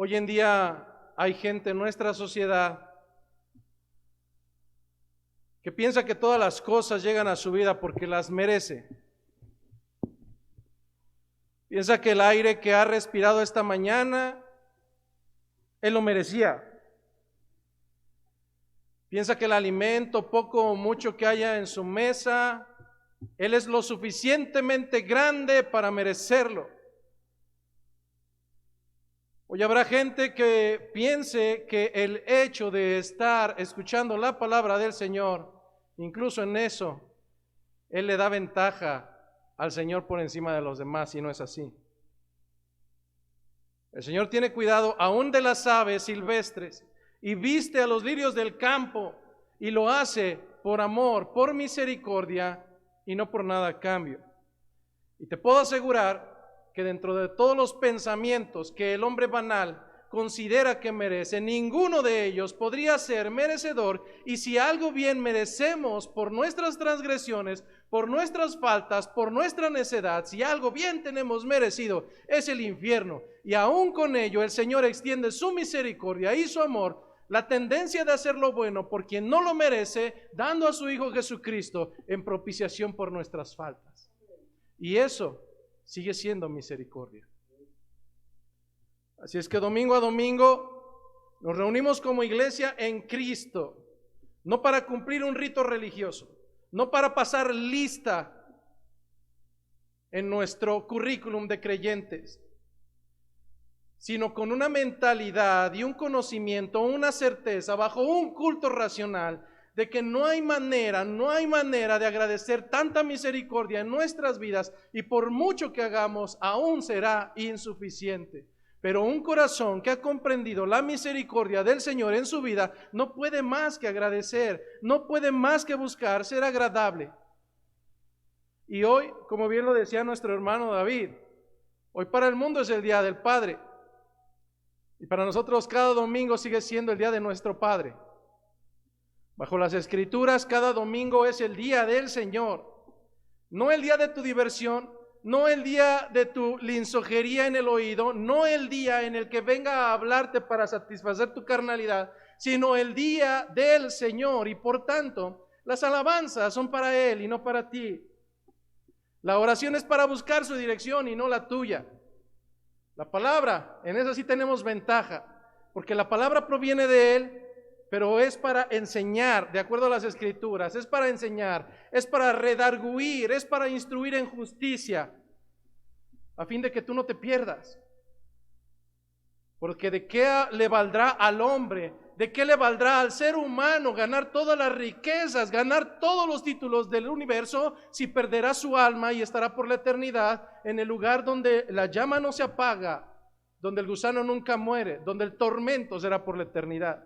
Hoy en día hay gente en nuestra sociedad que piensa que todas las cosas llegan a su vida porque las merece. Piensa que el aire que ha respirado esta mañana, él lo merecía. Piensa que el alimento, poco o mucho que haya en su mesa, él es lo suficientemente grande para merecerlo. Hoy habrá gente que piense que el hecho de estar escuchando la palabra del Señor, incluso en eso, él le da ventaja al Señor por encima de los demás, y no es así. El Señor tiene cuidado aún de las aves silvestres y viste a los lirios del campo, y lo hace por amor, por misericordia y no por nada a cambio. Y te puedo asegurar que dentro de todos los pensamientos que el hombre banal considera que merece, ninguno de ellos podría ser merecedor. Y si algo bien merecemos por nuestras transgresiones, por nuestras faltas, por nuestra necedad, si algo bien tenemos merecido, es el infierno. Y aún con ello el Señor extiende su misericordia y su amor, la tendencia de hacer lo bueno por quien no lo merece, dando a su Hijo Jesucristo en propiciación por nuestras faltas. Y eso sigue siendo misericordia. Así es que domingo a domingo nos reunimos como iglesia en Cristo, no para cumplir un rito religioso, no para pasar lista en nuestro currículum de creyentes, sino con una mentalidad y un conocimiento, una certeza, bajo un culto racional, de que no hay manera de agradecer tanta misericordia en nuestras vidas, y por mucho que hagamos, aún será insuficiente. Pero un corazón que ha comprendido la misericordia del Señor en su vida, no puede más que agradecer, no puede más que buscar ser agradable. Y hoy, como bien lo decía nuestro hermano David, hoy para el mundo es el Día del Padre, y para nosotros cada domingo sigue siendo el Día de nuestro Padre. Bajo las Escrituras, cada domingo es el día del Señor, no el día de tu diversión, no el día de tu linsojería en el oído, no el día en el que venga a hablarte para satisfacer tu carnalidad, sino el día del Señor. Y por tanto, las alabanzas son para Él y no para ti. La oración es para buscar su dirección y no la tuya. La palabra, en eso sí tenemos ventaja, porque la palabra proviene de Él, pero es para enseñar, de acuerdo a las Escrituras, es para enseñar, es para redarguir, es para instruir en justicia, a fin de que tú no te pierdas. Porque ¿de qué le valdrá al hombre? ¿De qué le valdrá al ser humano ganar todas las riquezas, ganar todos los títulos del universo, si perderá su alma y estará por la eternidad en el lugar donde la llama no se apaga, donde el gusano nunca muere, donde el tormento será por la eternidad?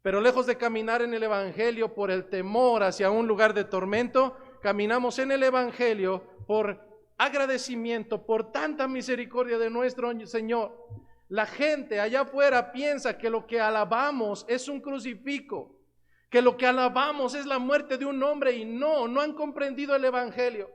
Pero lejos de caminar en el Evangelio por el temor hacia un lugar de tormento, caminamos en el Evangelio por agradecimiento, por tanta misericordia de nuestro Señor. La gente allá afuera piensa que lo que alabamos es un crucifijo, que lo que alabamos es la muerte de un hombre, y no han comprendido el Evangelio.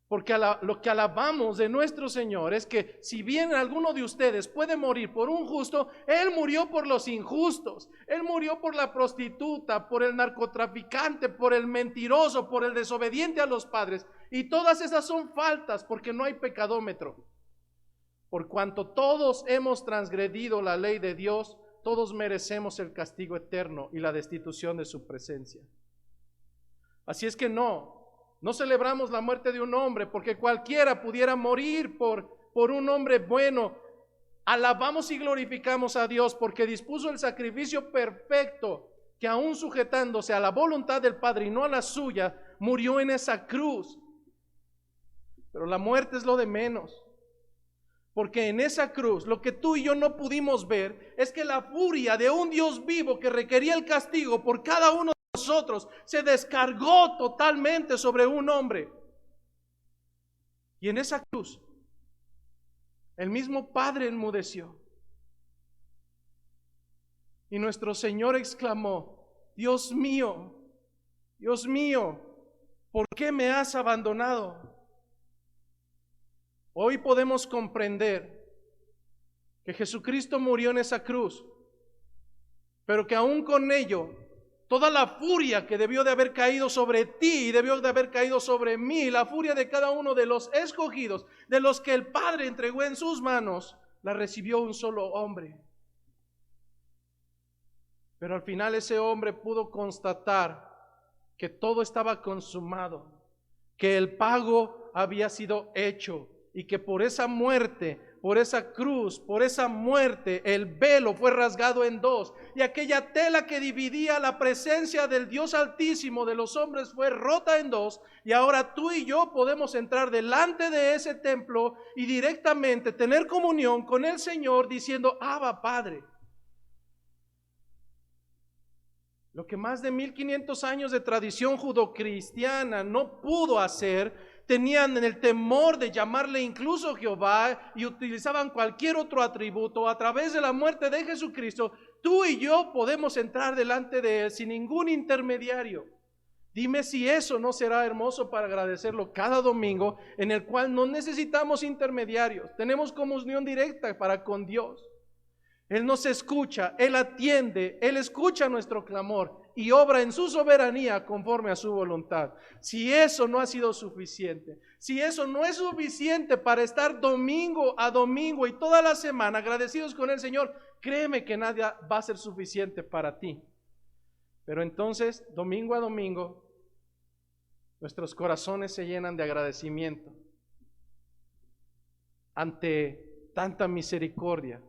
Porque lo que alabamos de nuestro Señor es que si bien alguno de ustedes puede morir por un justo, Él murió por los injustos. Él murió por la prostituta, por el narcotraficante, por el mentiroso, por el desobediente a los padres. Y todas esas son faltas, porque no hay pecadómetro. Por cuanto todos hemos transgredido la ley de Dios, todos merecemos el castigo eterno y la destitución de su presencia. Así es que no celebramos la muerte de un hombre, porque cualquiera pudiera morir por un hombre bueno. Alabamos y glorificamos a Dios porque dispuso el sacrificio perfecto, que aún sujetándose a la voluntad del Padre y no a la suya, murió en esa cruz. Pero la muerte es lo de menos, porque en esa cruz lo que tú y yo no pudimos ver es que la furia de un Dios vivo que requería el castigo por cada uno de nosotros se descargó totalmente sobre un hombre. Y en esa cruz el mismo Padre enmudeció, y nuestro Señor exclamó: Dios mío, ¿por qué me has abandonado? Hoy podemos comprender que Jesucristo murió en esa cruz, pero que aún con ello, toda la furia que debió de haber caído sobre ti y debió de haber caído sobre mí, la furia de cada uno de los escogidos, de los que el Padre entregó en sus manos, la recibió un solo hombre. Pero al final ese hombre pudo constatar que todo estaba consumado, que el pago había sido hecho y que por esa muerte, por esa cruz, por esa muerte, el velo fue rasgado en dos y aquella tela que dividía la presencia del Dios Altísimo de los hombres fue rota en dos, y ahora tú y yo podemos entrar delante de ese templo y directamente tener comunión con el Señor diciendo: Abba, Padre. Lo que más de 1500 años de tradición judocristiana no pudo hacer, tenían el temor de llamarle incluso Jehová y utilizaban cualquier otro atributo. A través de la muerte de Jesucristo, tú y yo podemos entrar delante de Él sin ningún intermediario. Dime si eso no será hermoso para agradecerlo cada domingo, en el cual no necesitamos intermediarios. Tenemos comunión directa para con Dios. Él nos escucha, Él atiende, Él escucha nuestro clamor y obra en su soberanía conforme a su voluntad. Si eso no ha sido suficiente, si eso no es suficiente para estar domingo a domingo y toda la semana agradecidos con el Señor, créeme que nada va a ser suficiente para ti. Pero entonces, domingo a domingo, nuestros corazones se llenan de agradecimiento ante tanta misericordia,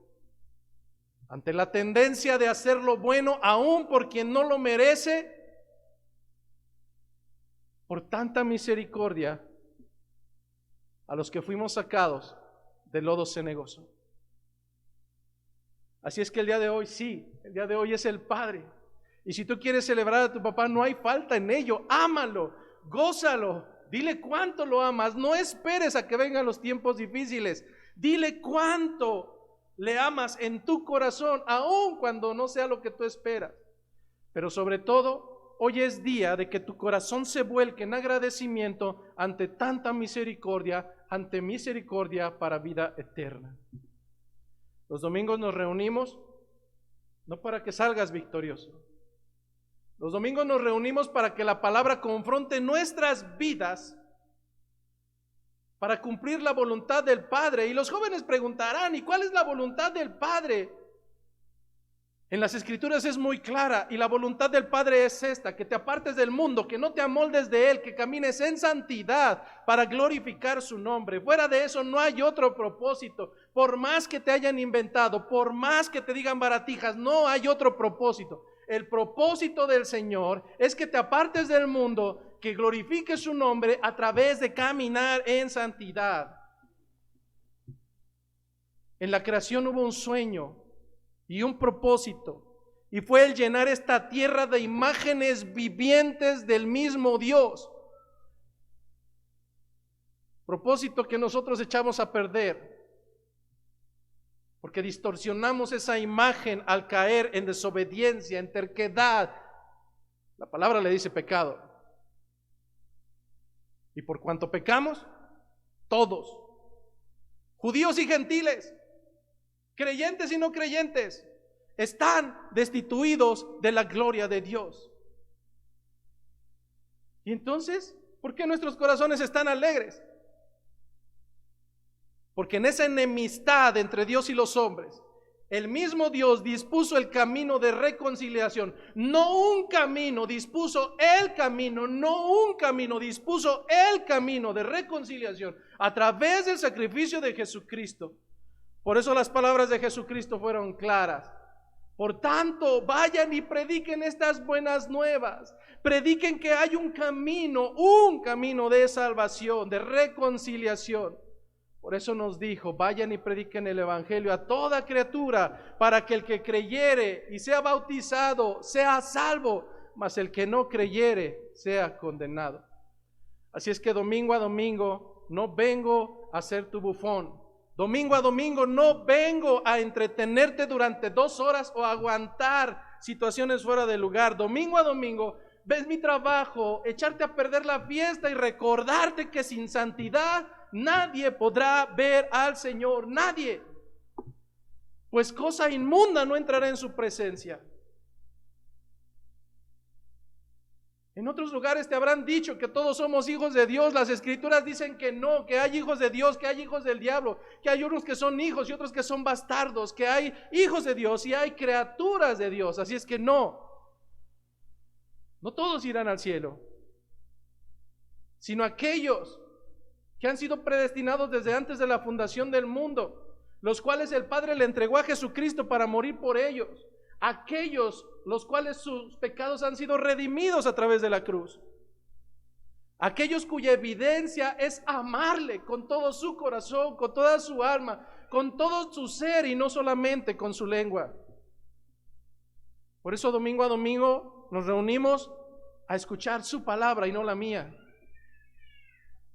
ante la tendencia de hacer lo bueno aún por quien no lo merece, por tanta misericordia a los que fuimos sacados del lodo cenagoso. Así es que el día de hoy, sí, el día de hoy es el Padre. Y si tú quieres celebrar a tu papá, no hay falta en ello. Ámalo, gózalo, dile cuánto lo amas. No esperes a que vengan los tiempos difíciles. Dile cuánto le amas en tu corazón, aun cuando no sea lo que tú esperas. Pero sobre todo, hoy es día de que tu corazón se vuelque en agradecimiento ante tanta misericordia, ante misericordia para vida eterna. Los domingos nos reunimos no para que salgas victorioso. Los domingos nos reunimos para que la palabra confronte nuestras vidas, para cumplir la voluntad del Padre. Y los jóvenes preguntarán: ¿y cuál es la voluntad del Padre? En las Escrituras es muy clara, y la voluntad del Padre es esta: que te apartes del mundo, que no te amoldes de él, que camines en santidad para glorificar su nombre. Fuera de eso no hay otro propósito. Por más que te hayan inventado, por más que te digan baratijas, no hay otro propósito. El propósito del Señor es que te apartes del mundo, que glorifique su nombre a través de caminar en santidad. En la creación hubo un sueño y un propósito, y fue el llenar esta tierra de imágenes vivientes del mismo Dios. Propósito que nosotros echamos a perder, porque distorsionamos esa imagen al caer en desobediencia, en terquedad. La palabra le dice pecado. Y por cuanto pecamos, todos, judíos y gentiles, creyentes y no creyentes, están destituidos de la gloria de Dios. Y entonces, ¿por qué nuestros corazones están alegres? Porque en esa enemistad entre Dios y los hombres, el mismo Dios dispuso el camino de reconciliación. No un camino, dispuso el camino. No un camino, dispuso el camino de reconciliación a través del sacrificio de Jesucristo. Por eso las palabras de Jesucristo fueron claras. Por tanto, vayan y prediquen estas buenas nuevas. Prediquen que hay un camino de salvación, de reconciliación. Por eso nos dijo: vayan y prediquen el evangelio a toda criatura, para que el que creyere y sea bautizado sea salvo, mas el que no creyere sea condenado. Así es que domingo a domingo no vengo a ser tu bufón. Domingo a domingo no vengo a entretenerte durante 2 horas o a aguantar situaciones fuera de lugar. Domingo a domingo ves mi trabajo, echarte a perder la fiesta y recordarte que sin santidad nadie podrá ver al Señor. Nadie. pues cosa inmunda no entrará en su presencia. En otros lugares te habrán dicho que todos somos hijos de Dios. Las escrituras dicen que no, que hay hijos de Dios, que hay hijos del diablo, que hay unos que son hijos y otros que son bastardos, que hay hijos de Dios y hay criaturas de Dios. Así es que no todos irán al cielo, sino aquellos que han sido predestinados desde antes de la fundación del mundo, los cuales el Padre le entregó a Jesucristo para morir por ellos. Aquellos los cuales sus pecados han sido redimidos a través de la cruz. Aquellos cuya evidencia es amarle con todo su corazón, con toda su alma, con todo su ser y no solamente con su lengua. Por eso domingo a domingo nos reunimos a escuchar su palabra y no la mía.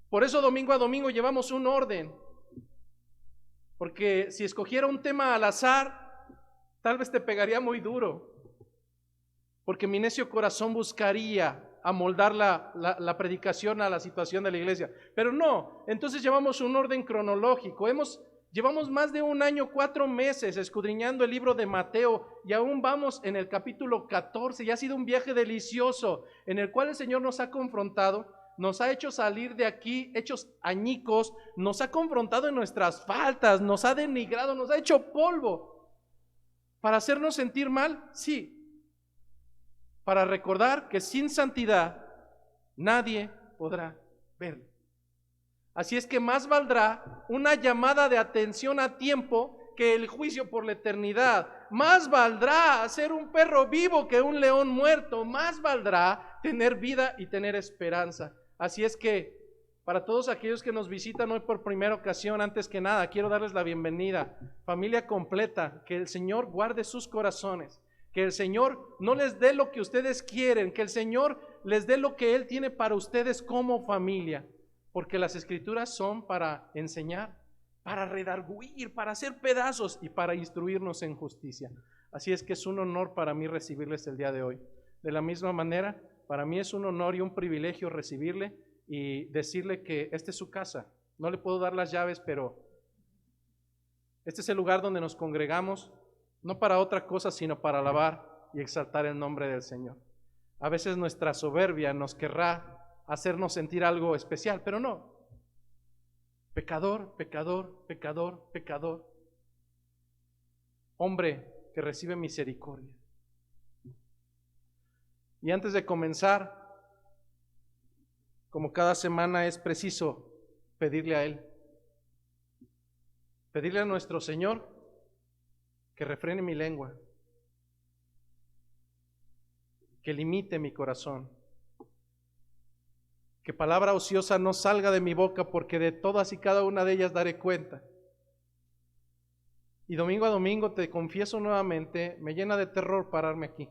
Por eso domingo a domingo llevamos un orden. Porque si escogiera un tema al azar, tal vez te pegaría muy duro, porque mi necio corazón buscaría amoldar la predicación a la situación de la iglesia. Pero no, entonces llevamos un orden cronológico. Llevamos más de un año, 4 meses escudriñando el libro de Mateo y aún vamos en el capítulo 14. Y ha sido un viaje delicioso en el cual el Señor nos ha confrontado, nos ha hecho salir de aquí hechos añicos, nos ha confrontado en nuestras faltas, nos ha denigrado, nos ha hecho polvo. ¿Para hacernos sentir mal? Sí. Para recordar que sin santidad nadie podrá verlo. Así es que más valdrá una llamada de atención a tiempo que el juicio por la eternidad. Más valdrá ser un perro vivo que un león muerto. Más valdrá tener vida y tener esperanza. Así es que para todos aquellos que nos visitan hoy por primera ocasión, antes que nada, quiero darles la bienvenida. Familia completa, que el Señor guarde sus corazones, que el Señor no les dé lo que ustedes quieren, que el Señor les dé lo que Él tiene para ustedes como familia, porque las Escrituras son para enseñar, para redarguir, para hacer pedazos y para instruirnos en justicia. Así es que es un honor para mí recibirles el día de hoy. De la misma manera, para mí es un honor y un privilegio recibirle y decirle que esta es su casa. No le puedo dar las llaves, pero este es el lugar donde nos congregamos, no para otra cosa, sino para alabar y exaltar el nombre del Señor. A veces nuestra soberbia nos querrá hacernos sentir algo especial, pero no. Pecador, pecador, pecador, pecador. Hombre que recibe misericordia. Y antes de comenzar, como cada semana, es preciso pedirle a Él, pedirle a nuestro Señor que refrene mi lengua, que limite mi corazón, que palabra ociosa no salga de mi boca, porque de todas y cada una de ellas daré cuenta. Y domingo a domingo, te confieso nuevamente, me llena de terror pararme aquí,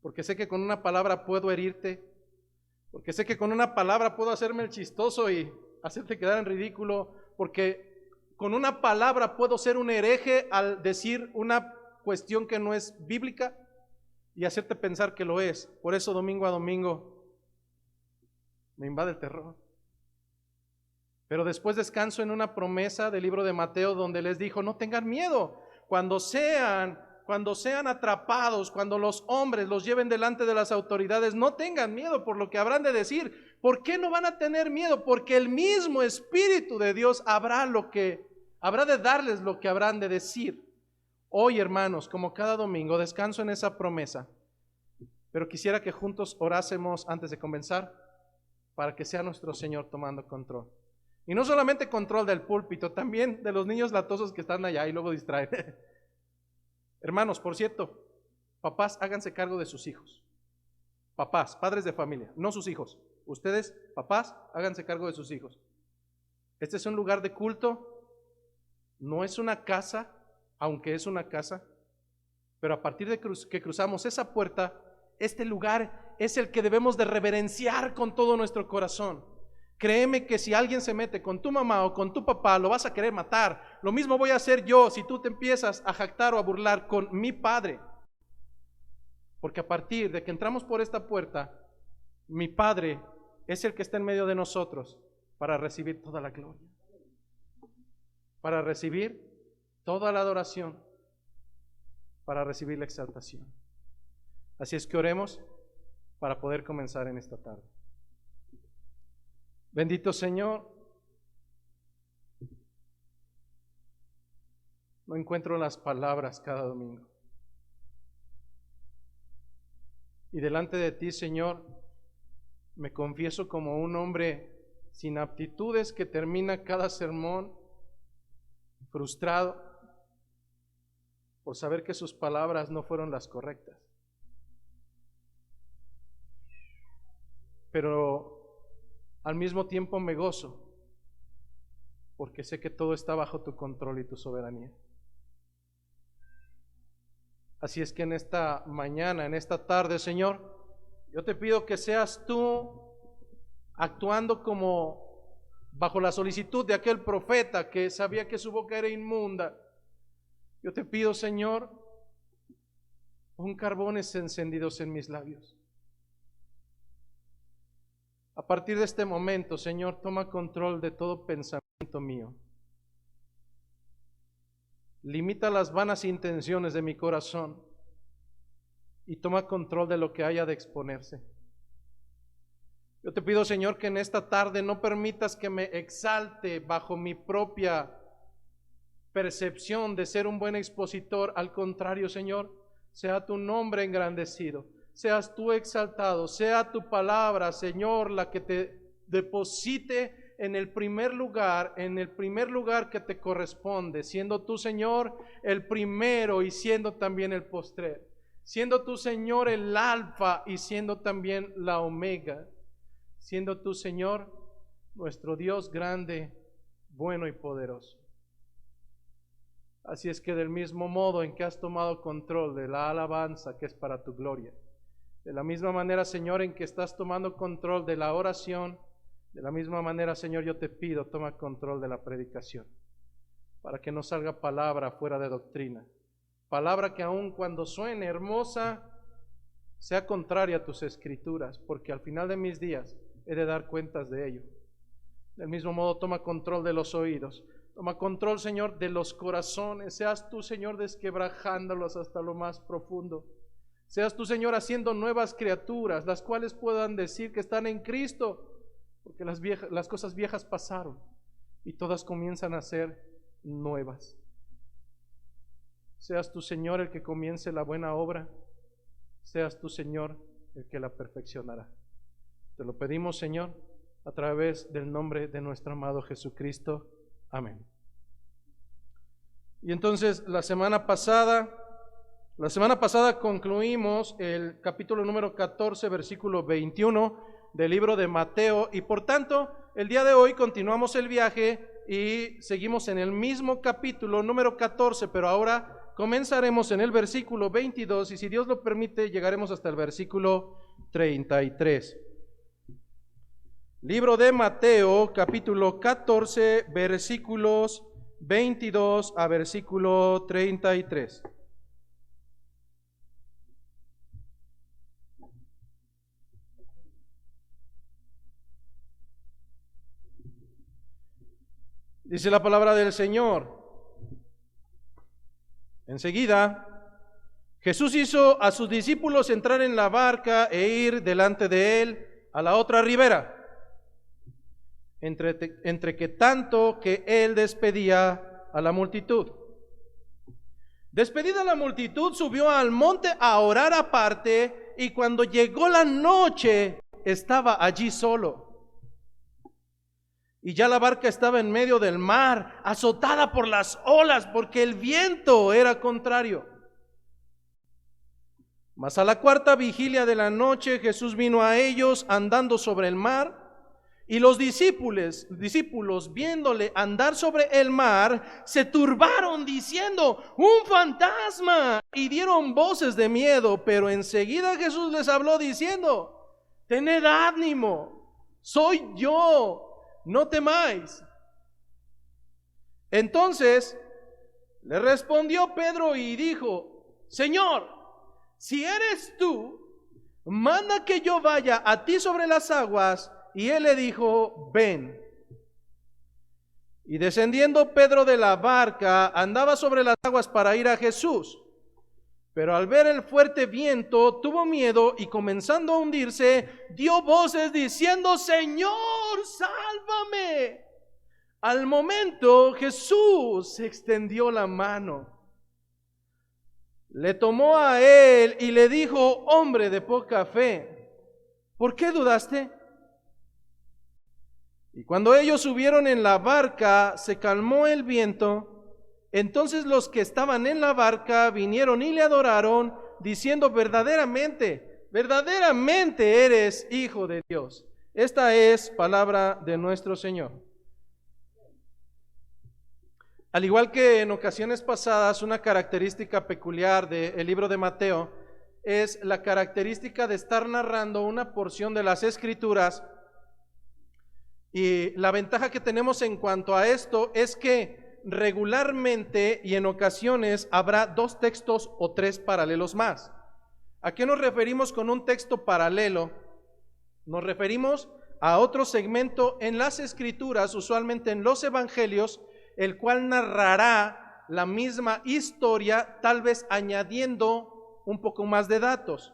porque sé que con una palabra puedo herirte, porque sé que con una palabra puedo hacerme el chistoso y hacerte quedar en ridículo, porque con una palabra puedo ser un hereje al decir una cuestión que no es bíblica y hacerte pensar que lo es. Por eso domingo a domingo me invade el terror. Pero después descanso en una promesa del libro de Mateo donde les dijo: no tengan miedo cuando sean atrapados, cuando los hombres los lleven delante de las autoridades, no tengan miedo por lo que habrán de decir. ¿Por qué no van a tener miedo? Porque el mismo Espíritu de Dios habrá de darles lo que habrán de decir. Hoy, hermanos, como cada domingo, descanso en esa promesa, pero quisiera que juntos orásemos antes de comenzar para que sea nuestro Señor tomando control. Y no solamente control del púlpito, también de los niños latosos que están allá y luego distraen. Hermanos, por cierto, papás, háganse cargo de sus hijos. Papás, padres de familia, no sus hijos. Ustedes, papás, háganse cargo de sus hijos. Este es un lugar de culto, no es una casa, aunque es una casa, pero a partir de que cruzamos esa puerta, este lugar es el que debemos de reverenciar con todo nuestro corazón. Créeme que si alguien se mete con tu mamá o con tu papá, lo vas a querer matar. Lo mismo voy a hacer yo si tú te empiezas a jactar o a burlar con mi Padre. Porque a partir de que entramos por esta puerta, mi Padre es el que está en medio de nosotros para recibir toda la gloria, para recibir toda la adoración para recibir la exaltación. Así es que oremos para poder comenzar en esta tarde. Bendito Señor, no encuentro las palabras cada domingo. Y delante de ti, Señor, me confieso como un hombre sin aptitudes que termina cada sermón frustrado por saber que sus palabras no fueron las correctas. Pero al mismo tiempo me gozo porque sé que todo está bajo tu control y tu soberanía. Así es que en esta mañana, en esta tarde, Señor, yo te pido que seas tú actuando como bajo la solicitud de aquel profeta que sabía que su boca era inmunda. Yo te pido, Señor, pon carbones encendidos en mis labios. A partir de este momento, Señor, toma control de todo pensamiento mío. Limita las vanas intenciones de mi corazón y toma control de lo que haya de exponerse. Yo te pido, Señor, que en esta tarde no permitas que me exalte bajo mi propia percepción de ser un buen expositor. Al contrario, Señor, sea tu nombre engrandecido, seas tú exaltado, sea tu palabra, Señor, la que te deposite en el primer lugar que te corresponde, siendo tú, Señor, el primero y siendo también el postrer, siendo tú, Señor, el alfa y siendo también la omega, siendo tú, Señor, nuestro Dios grande, bueno y poderoso. Así es que del mismo modo en que has tomado control de la alabanza que es para tu gloria, de la misma manera, Señor, en que estás tomando control de la oración, de la misma manera, Señor, yo te pido, toma control de la predicación, para que no salga palabra fuera de doctrina, palabra que aun cuando suene hermosa, sea contraria a tus escrituras, porque al final de mis días he de dar cuentas de ello. Del mismo modo, toma control de los oídos, toma control, Señor, de los corazones, seas tú, Señor, desquebrajándolos hasta lo más profundo. Seas tú, Señor, haciendo nuevas criaturas, las cuales puedan decir que están en Cristo, porque las cosas viejas pasaron y todas comienzan a ser nuevas. Seas tú, Señor, el que comience la buena obra, seas tú, Señor, el que la perfeccionará. Te lo pedimos, Señor, a través del nombre de nuestro amado Jesucristo. Amén. Y entonces la semana pasada concluimos el capítulo número 14, versículo 21 del libro de Mateo, y por tanto el día de hoy continuamos el viaje y seguimos en el mismo capítulo número 14, pero ahora comenzaremos en el versículo 22 y si Dios lo permite llegaremos hasta el versículo 33. Libro de Mateo, capítulo 14, versículos 22 a versículo 33. Dice la palabra del Señor. Enseguida, Jesús hizo a sus discípulos entrar en la barca e ir delante de él a la otra ribera, entre que tanto que él despedía a la multitud. Despedida la multitud, subió al monte a orar aparte, y cuando llegó la noche, estaba allí solo. Y ya la barca estaba en medio del mar, azotada por las olas, porque el viento era contrario. Mas a la cuarta vigilia de la noche, Jesús vino a ellos andando sobre el mar, y los discípulos, viéndole andar sobre el mar, se turbaron diciendo: ¡un fantasma! Y dieron voces de miedo, pero enseguida Jesús les habló diciendo: tened ánimo, soy yo, no temáis. Entonces le respondió Pedro y dijo: Señor, si eres tú, manda que yo vaya a ti sobre las aguas. Y él le dijo: ven. Y descendiendo Pedro de la barca, andaba sobre las aguas para ir a Jesús. Pero al ver el fuerte viento, tuvo miedo y comenzando a hundirse, dio voces diciendo: Señor, sálvame. Al momento Jesús extendió la mano, le tomó a él y le dijo: hombre de poca fe, ¿por qué dudaste? Y cuando ellos subieron en la barca, se calmó el viento. Entonces los que estaban en la barca vinieron y le adoraron, diciendo: verdaderamente, verdaderamente eres Hijo de Dios. Esta es palabra de nuestro Señor. Al igual que en ocasiones pasadas, una característica peculiar del libro de Mateo es la característica de estar narrando una porción de las Escrituras. Y la ventaja que tenemos en cuanto a esto es que regularmente y en ocasiones habrá dos textos o tres paralelos más. ¿A qué nos referimos con un texto paralelo? Nos referimos a otro segmento en las Escrituras, usualmente en los Evangelios, el cual narrará la misma historia, tal vez añadiendo un poco más de datos.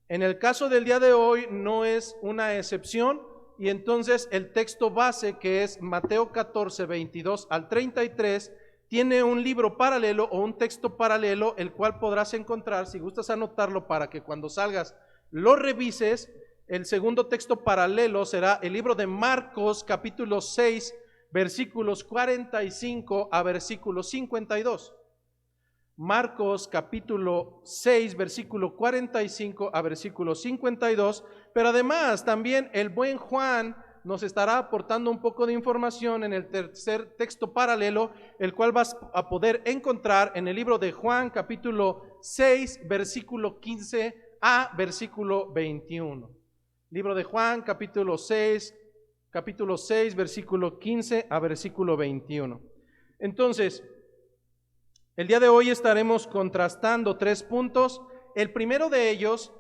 En el caso del día de hoy no es una excepción, y entonces el texto base, que es Mateo 14, 22 al 33, tiene un libro paralelo o un texto paralelo, el cual podrás encontrar, si gustas anotarlo para que cuando salgas lo revises. El segundo texto paralelo será el libro de Marcos capítulo 6, versículos 45 a versículos 52. Marcos capítulo 6, versículo 45 a versículo 52, pero además también el buen Juan nos estará aportando un poco de información en el tercer texto paralelo, el cual vas a poder encontrar en el libro de Juan capítulo 6, versículo 15 a versículo 21. Libro de Juan capítulo 6, versículo 15 a versículo 21. Entonces, el día de hoy estaremos contrastando tres puntos. El primero de ellos,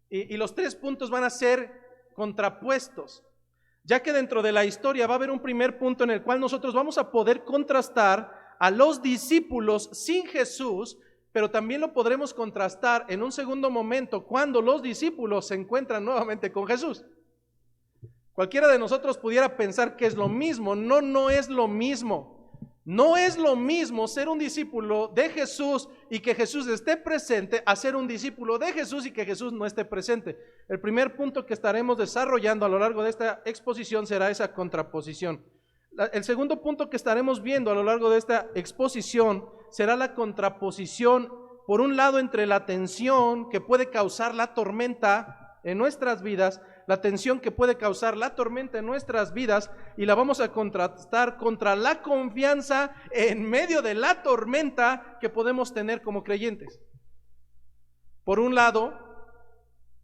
y los tres puntos van a ser contrapuestos, ya que dentro de la historia va a haber un primer punto en el cual nosotros vamos a poder contrastar a los discípulos sin Jesús, pero también lo podremos contrastar en un segundo momento cuando los discípulos se encuentran nuevamente con Jesús. Cualquiera de nosotros pudiera pensar que es lo mismo. No es lo mismo. No es lo mismo ser un discípulo de Jesús y que Jesús esté presente a ser un discípulo de Jesús y que Jesús no esté presente. El primer punto que estaremos desarrollando a lo largo de esta exposición será esa contraposición. El segundo punto que estaremos viendo a lo largo de esta exposición será la contraposición, por un lado, entre la tensión que puede causar la tormenta en nuestras vidas, la tensión que puede causar la tormenta en nuestras vidas, y la vamos a contrastar contra la confianza en medio de la tormenta que podemos tener como creyentes. Por un lado,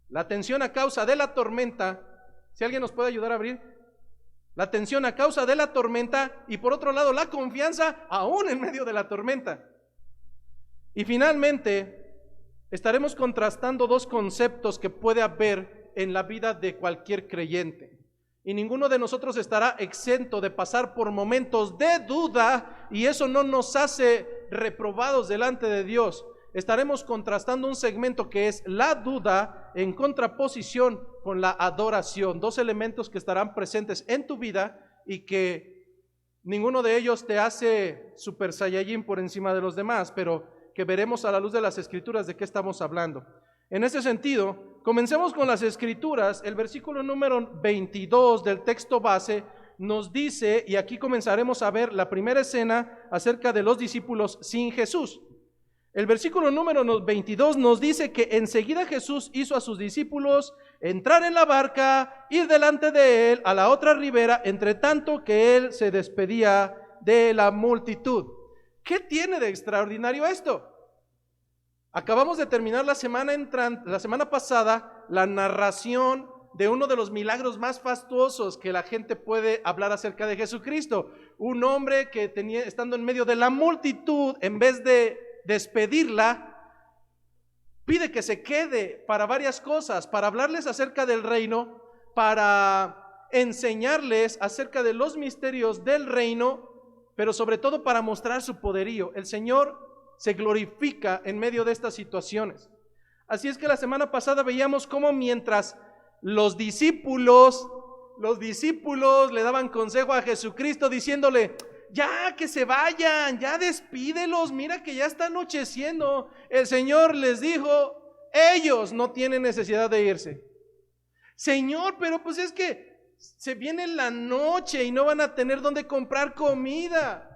la tensión a causa de la tormenta, si alguien nos puede ayudar a abrir, la tensión a causa de la tormenta, y por otro lado la confianza aún en medio de la tormenta. Y finalmente, estaremos contrastando dos conceptos que puede haber en la vida de cualquier creyente, y ninguno de nosotros estará exento de pasar por momentos de duda, y eso no nos hace reprobados delante de Dios. Estaremos contrastando un segmento que es la duda en contraposición con la adoración, dos elementos que estarán presentes en tu vida y que ninguno de ellos te hace super saiyajin por encima de los demás, pero que veremos a la luz de las Escrituras de qué estamos hablando. En ese sentido, comencemos con las Escrituras. El versículo número 22 del texto base nos dice, y aquí comenzaremos a ver la primera escena acerca de los discípulos sin Jesús. El versículo número 22 nos dice que enseguida Jesús hizo a sus discípulos entrar en la barca, ir delante de él a la otra ribera, entre tanto que él se despedía de la multitud. ¿Qué tiene de extraordinario esto? Acabamos de terminar la semana pasada la narración de uno de los milagros más fastuosos que la gente puede hablar acerca de Jesucristo. Un hombre que estando en medio de la multitud, en vez de despedirla, pide que se quede para varias cosas, para hablarles acerca del reino, para enseñarles acerca de los misterios del reino, pero sobre todo para mostrar su poderío. El Señor se glorifica en medio de estas situaciones. Así es que la semana pasada veíamos cómo mientras los discípulos le daban consejo a Jesucristo diciéndole: ya que se vayan, ya despídelos, mira que ya está anocheciendo. El Señor les dijo: ellos no tienen necesidad de irse. Señor, pero pues es que se viene la noche y no van a tener dónde comprar comida.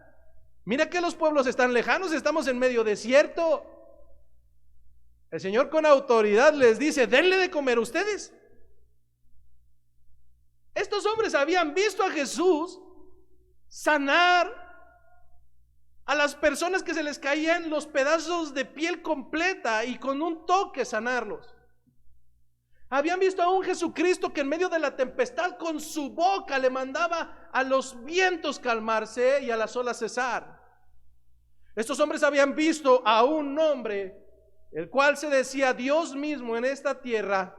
Mira que los pueblos están lejanos, estamos en medio desierto. El Señor con autoridad les dice: denle de comer ustedes. Estos hombres habían visto a Jesús sanar a las personas que se les caían los pedazos de piel completa y con un toque sanarlos. Habían visto a un Jesucristo que en medio de la tempestad con su boca le mandaba a los vientos calmarse y a las olas cesar. Estos hombres habían visto a un hombre el cual se decía Dios mismo en esta tierra,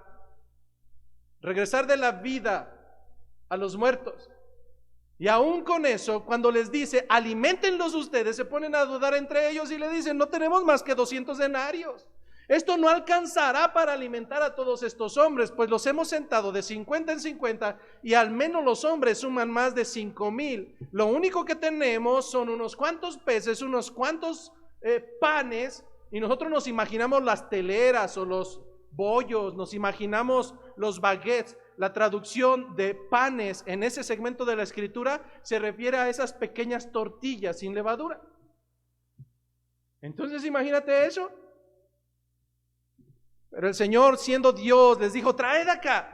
regresar de la vida a los muertos. Y aún con eso, cuando les dice aliméntenlos ustedes, se ponen a dudar entre ellos y le dicen: no tenemos más que 200 denarios. Esto no alcanzará para alimentar a todos estos hombres, pues los hemos sentado de 50 en 50 y al menos los hombres suman más de 5,000. Lo único que tenemos son unos cuantos peces, unos cuantos panes, y nosotros nos imaginamos las teleras o los bollos, nos imaginamos los baguettes. La traducción de panes en ese segmento de la escritura se refiere a esas pequeñas tortillas sin levadura. Entonces imagínate eso. Pero el Señor, siendo Dios, les dijo: traed acá.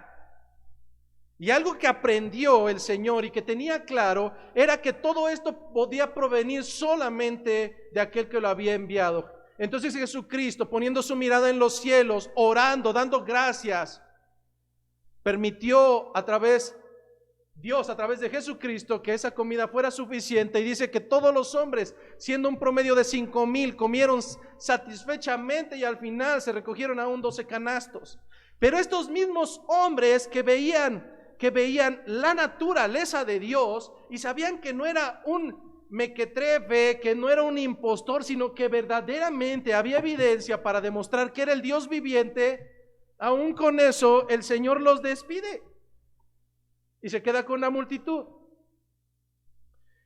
Y algo que aprendió el Señor y que tenía claro era que todo esto podía provenir solamente de aquel que lo había enviado. Entonces Jesucristo, poniendo su mirada en los cielos, orando, dando gracias, permitió Dios a través de Jesucristo que esa comida fuera suficiente, y dice que todos los hombres, siendo un promedio de 5,000, comieron satisfechamente y al final se recogieron aún 12 canastos. Pero estos mismos hombres que veían la naturaleza de Dios y sabían que no era un mequetrefe, que no era un impostor, sino que verdaderamente había evidencia para demostrar que era el Dios viviente, aún con eso el Señor los despide y se queda con la multitud.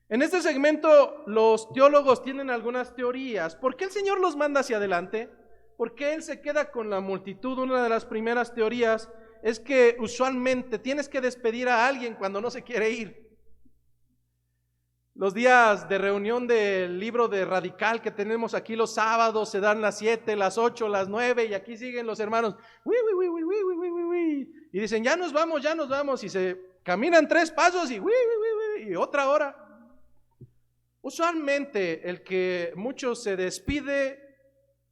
En este segmento los teólogos tienen algunas teorías. ¿Por qué el Señor los manda hacia adelante? ¿Por qué Él se queda con la multitud? Una de las primeras teorías es que usualmente tienes que despedir a alguien cuando no se quiere ir. Los días de reunión del libro de Radical que tenemos aquí los sábados se dan las 7, las 8, las 9 y aquí siguen los hermanos y dicen: ya nos vamos, y se caminan 3 pasos y otra hora. Usualmente el que mucho se despide,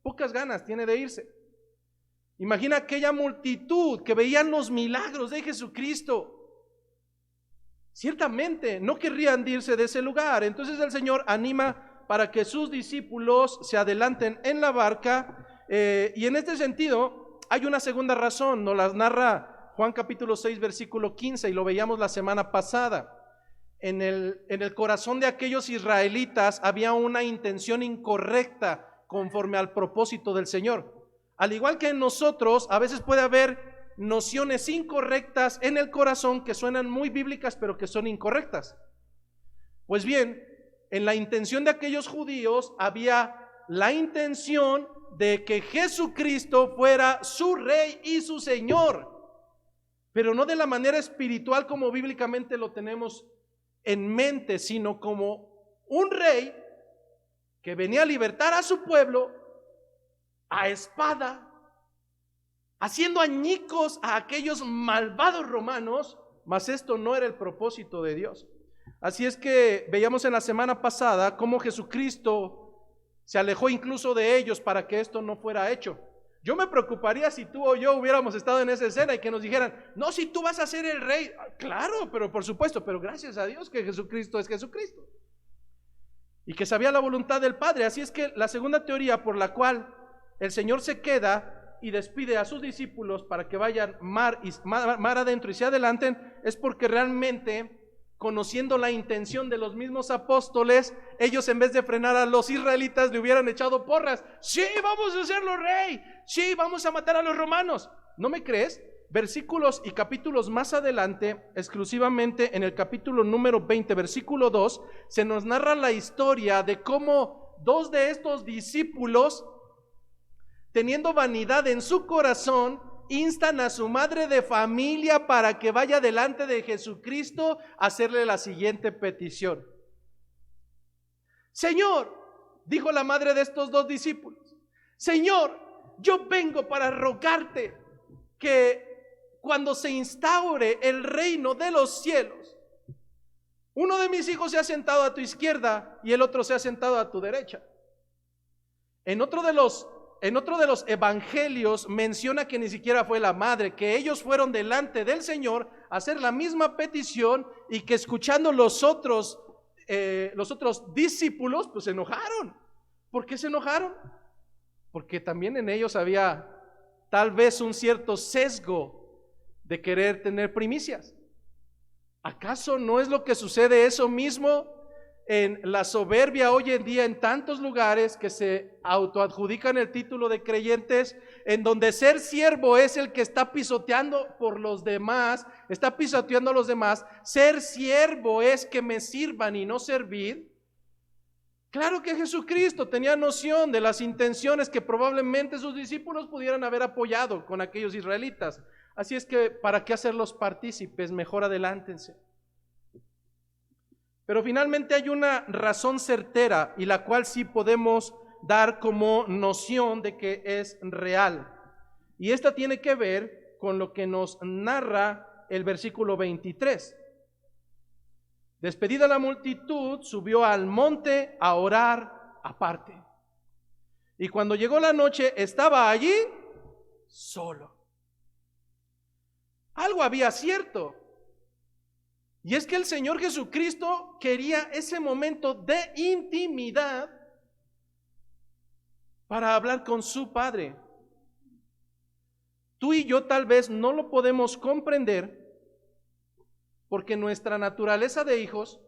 pocas ganas tiene de irse. Imagina aquella multitud que veían los milagros de Jesucristo. Ciertamente no querrían irse de ese lugar. Entonces el Señor anima para que sus discípulos se adelanten en la barca, y en este sentido hay una segunda razón. Nos las narra Juan capítulo 6 versículo 15 y lo veíamos la semana pasada. En el corazón de aquellos israelitas había una intención incorrecta conforme al propósito del Señor. Al igual que en nosotros, a veces puede haber nociones incorrectas en el corazón que suenan muy bíblicas pero que son incorrectas. Pues bien, en la intención de aquellos judíos había la intención de que Jesucristo fuera su Rey y su Señor, pero no de la manera espiritual como bíblicamente lo tenemos en mente, sino como un Rey que venía a libertar a su pueblo a espada, haciendo añicos a aquellos malvados romanos. Mas esto no era el propósito de Dios. Así es que veíamos en la semana pasada cómo Jesucristo se alejó incluso de ellos para que esto no fuera hecho. Yo me preocuparía si tú o yo hubiéramos estado en esa escena y que nos dijeran: no, si tú vas a ser el Rey. Claro, pero por supuesto, pero gracias a Dios que Jesucristo es Jesucristo y que sabía la voluntad del Padre. Así es que la segunda teoría por la cual el Señor se queda y despide a sus discípulos para que vayan mar adentro y se adelanten es porque realmente conociendo la intención de los mismos apóstoles, ellos en vez de frenar a los israelitas le hubieran echado porras. Sí, vamos a hacerlo rey. Sí, vamos a matar a los romanos. ¿No me crees? Versículos y capítulos más adelante, exclusivamente en el capítulo número 20, versículo 2, se nos narra la historia de cómo dos de estos discípulos, teniendo vanidad en su corazón, instan a su madre de familia para que vaya delante de Jesucristo a hacerle la siguiente petición. Señor, dijo la madre de estos dos discípulos, Señor, yo vengo para rogarte que cuando se instaure el reino de los cielos, uno de mis hijos se ha sentado a tu izquierda y el otro se ha sentado a tu derecha. En otro de los evangelios menciona que ni siquiera fue la madre, que ellos fueron delante del Señor a hacer la misma petición y que escuchando los otros discípulos, pues se enojaron. ¿Por qué se enojaron? Porque también en ellos había tal vez un cierto sesgo de querer tener primicias. ¿Acaso no es lo que sucede eso mismo en la soberbia hoy en día en tantos lugares que se autoadjudican el título de creyentes, en donde ser siervo es el que está pisoteando por los demás, está pisoteando a los demás? Ser siervo es que me sirvan y no servir. Claro que Jesucristo tenía noción de las intenciones que probablemente sus discípulos pudieran haber apoyado con aquellos israelitas. Así es que, ¿para qué hacerlos partícipes? Mejor adelántense. Pero finalmente hay una razón certera y la cual sí podemos dar como noción de que es real. Y esta tiene que ver con lo que nos narra el versículo 23. Despedida la multitud, subió al monte a orar aparte. Y cuando llegó la noche, estaba allí solo. Algo había cierto. Y es que el Señor Jesucristo quería ese momento de intimidad para hablar con su Padre. Tú y yo tal vez no lo podemos comprender porque nuestra naturaleza de hijos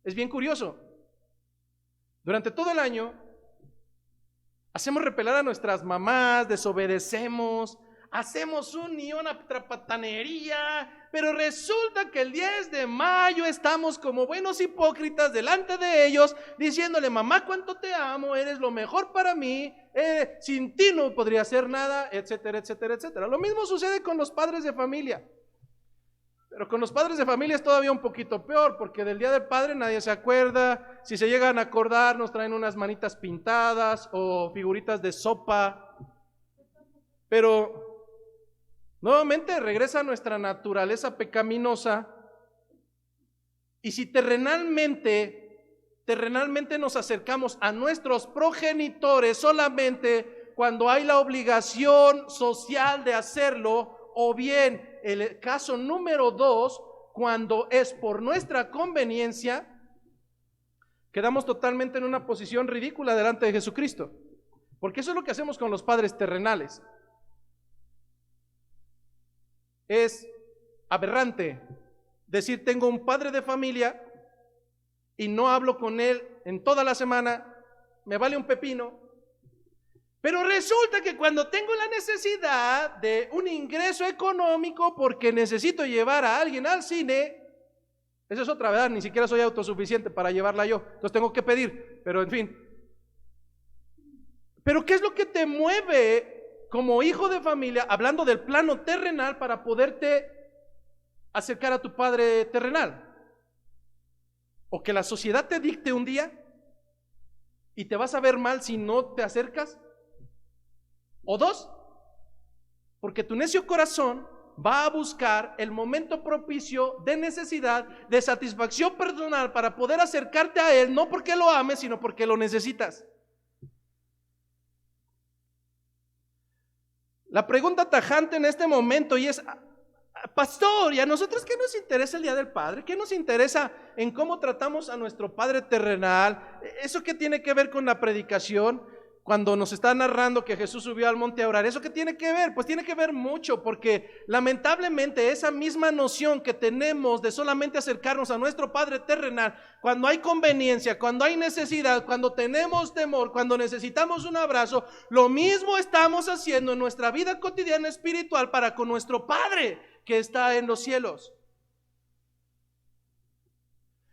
es bien curioso. Durante todo el año hacemos repelar a nuestras mamás, desobedecemos, hacemos y una patanería, pero resulta que el 10 de mayo estamos como buenos hipócritas delante de ellos, diciéndole: mamá, cuánto te amo, eres lo mejor para mí, sin ti no podría hacer nada, etcétera, etcétera, etcétera. Lo mismo sucede con los padres de familia. Pero con los padres de familia es todavía un poquito peor, porque del Día del Padre nadie se acuerda. Si se llegan a acordar, nos traen unas manitas pintadas o figuritas de sopa. Pero nuevamente regresa a nuestra naturaleza pecaminosa. Y si terrenalmente nos acercamos a nuestros progenitores solamente cuando hay la obligación social de hacerlo, o bien el caso número 2, cuando es por nuestra conveniencia, quedamos totalmente en una posición ridícula delante de Jesucristo, porque eso es lo que hacemos con los padres terrenales. Es aberrante decir: tengo un padre de familia y no hablo con él en toda la semana, me vale un pepino. Pero resulta que cuando tengo la necesidad de un ingreso económico porque necesito llevar a alguien al cine, esa es otra verdad, ni siquiera soy autosuficiente para llevarla yo, entonces tengo que pedir, pero en fin. Pero ¿qué es lo que te mueve como hijo de familia, hablando del plano terrenal, para poderte acercar a tu padre terrenal? ¿O que la sociedad te dicte un día y te vas a ver mal si no te acercas? O 2, porque tu necio corazón va a buscar el momento propicio de necesidad, de satisfacción personal para poder acercarte a él, no porque lo ames, sino porque lo necesitas. La pregunta tajante en este momento y es: pastor, ¿y a nosotros qué nos interesa el Día del Padre? ¿Qué nos interesa en cómo tratamos a nuestro Padre terrenal? ¿Eso qué tiene que ver con la predicación? cuando nos está narrando que Jesús subió al monte a orar. ¿Eso qué tiene que ver? Pues tiene que ver mucho, porque lamentablemente esa misma noción que tenemos de solamente acercarnos a nuestro Padre terrenal, cuando hay conveniencia, cuando hay necesidad, cuando tenemos temor, cuando necesitamos un abrazo, lo mismo estamos haciendo en nuestra vida cotidiana espiritual para con nuestro Padre que está en los cielos.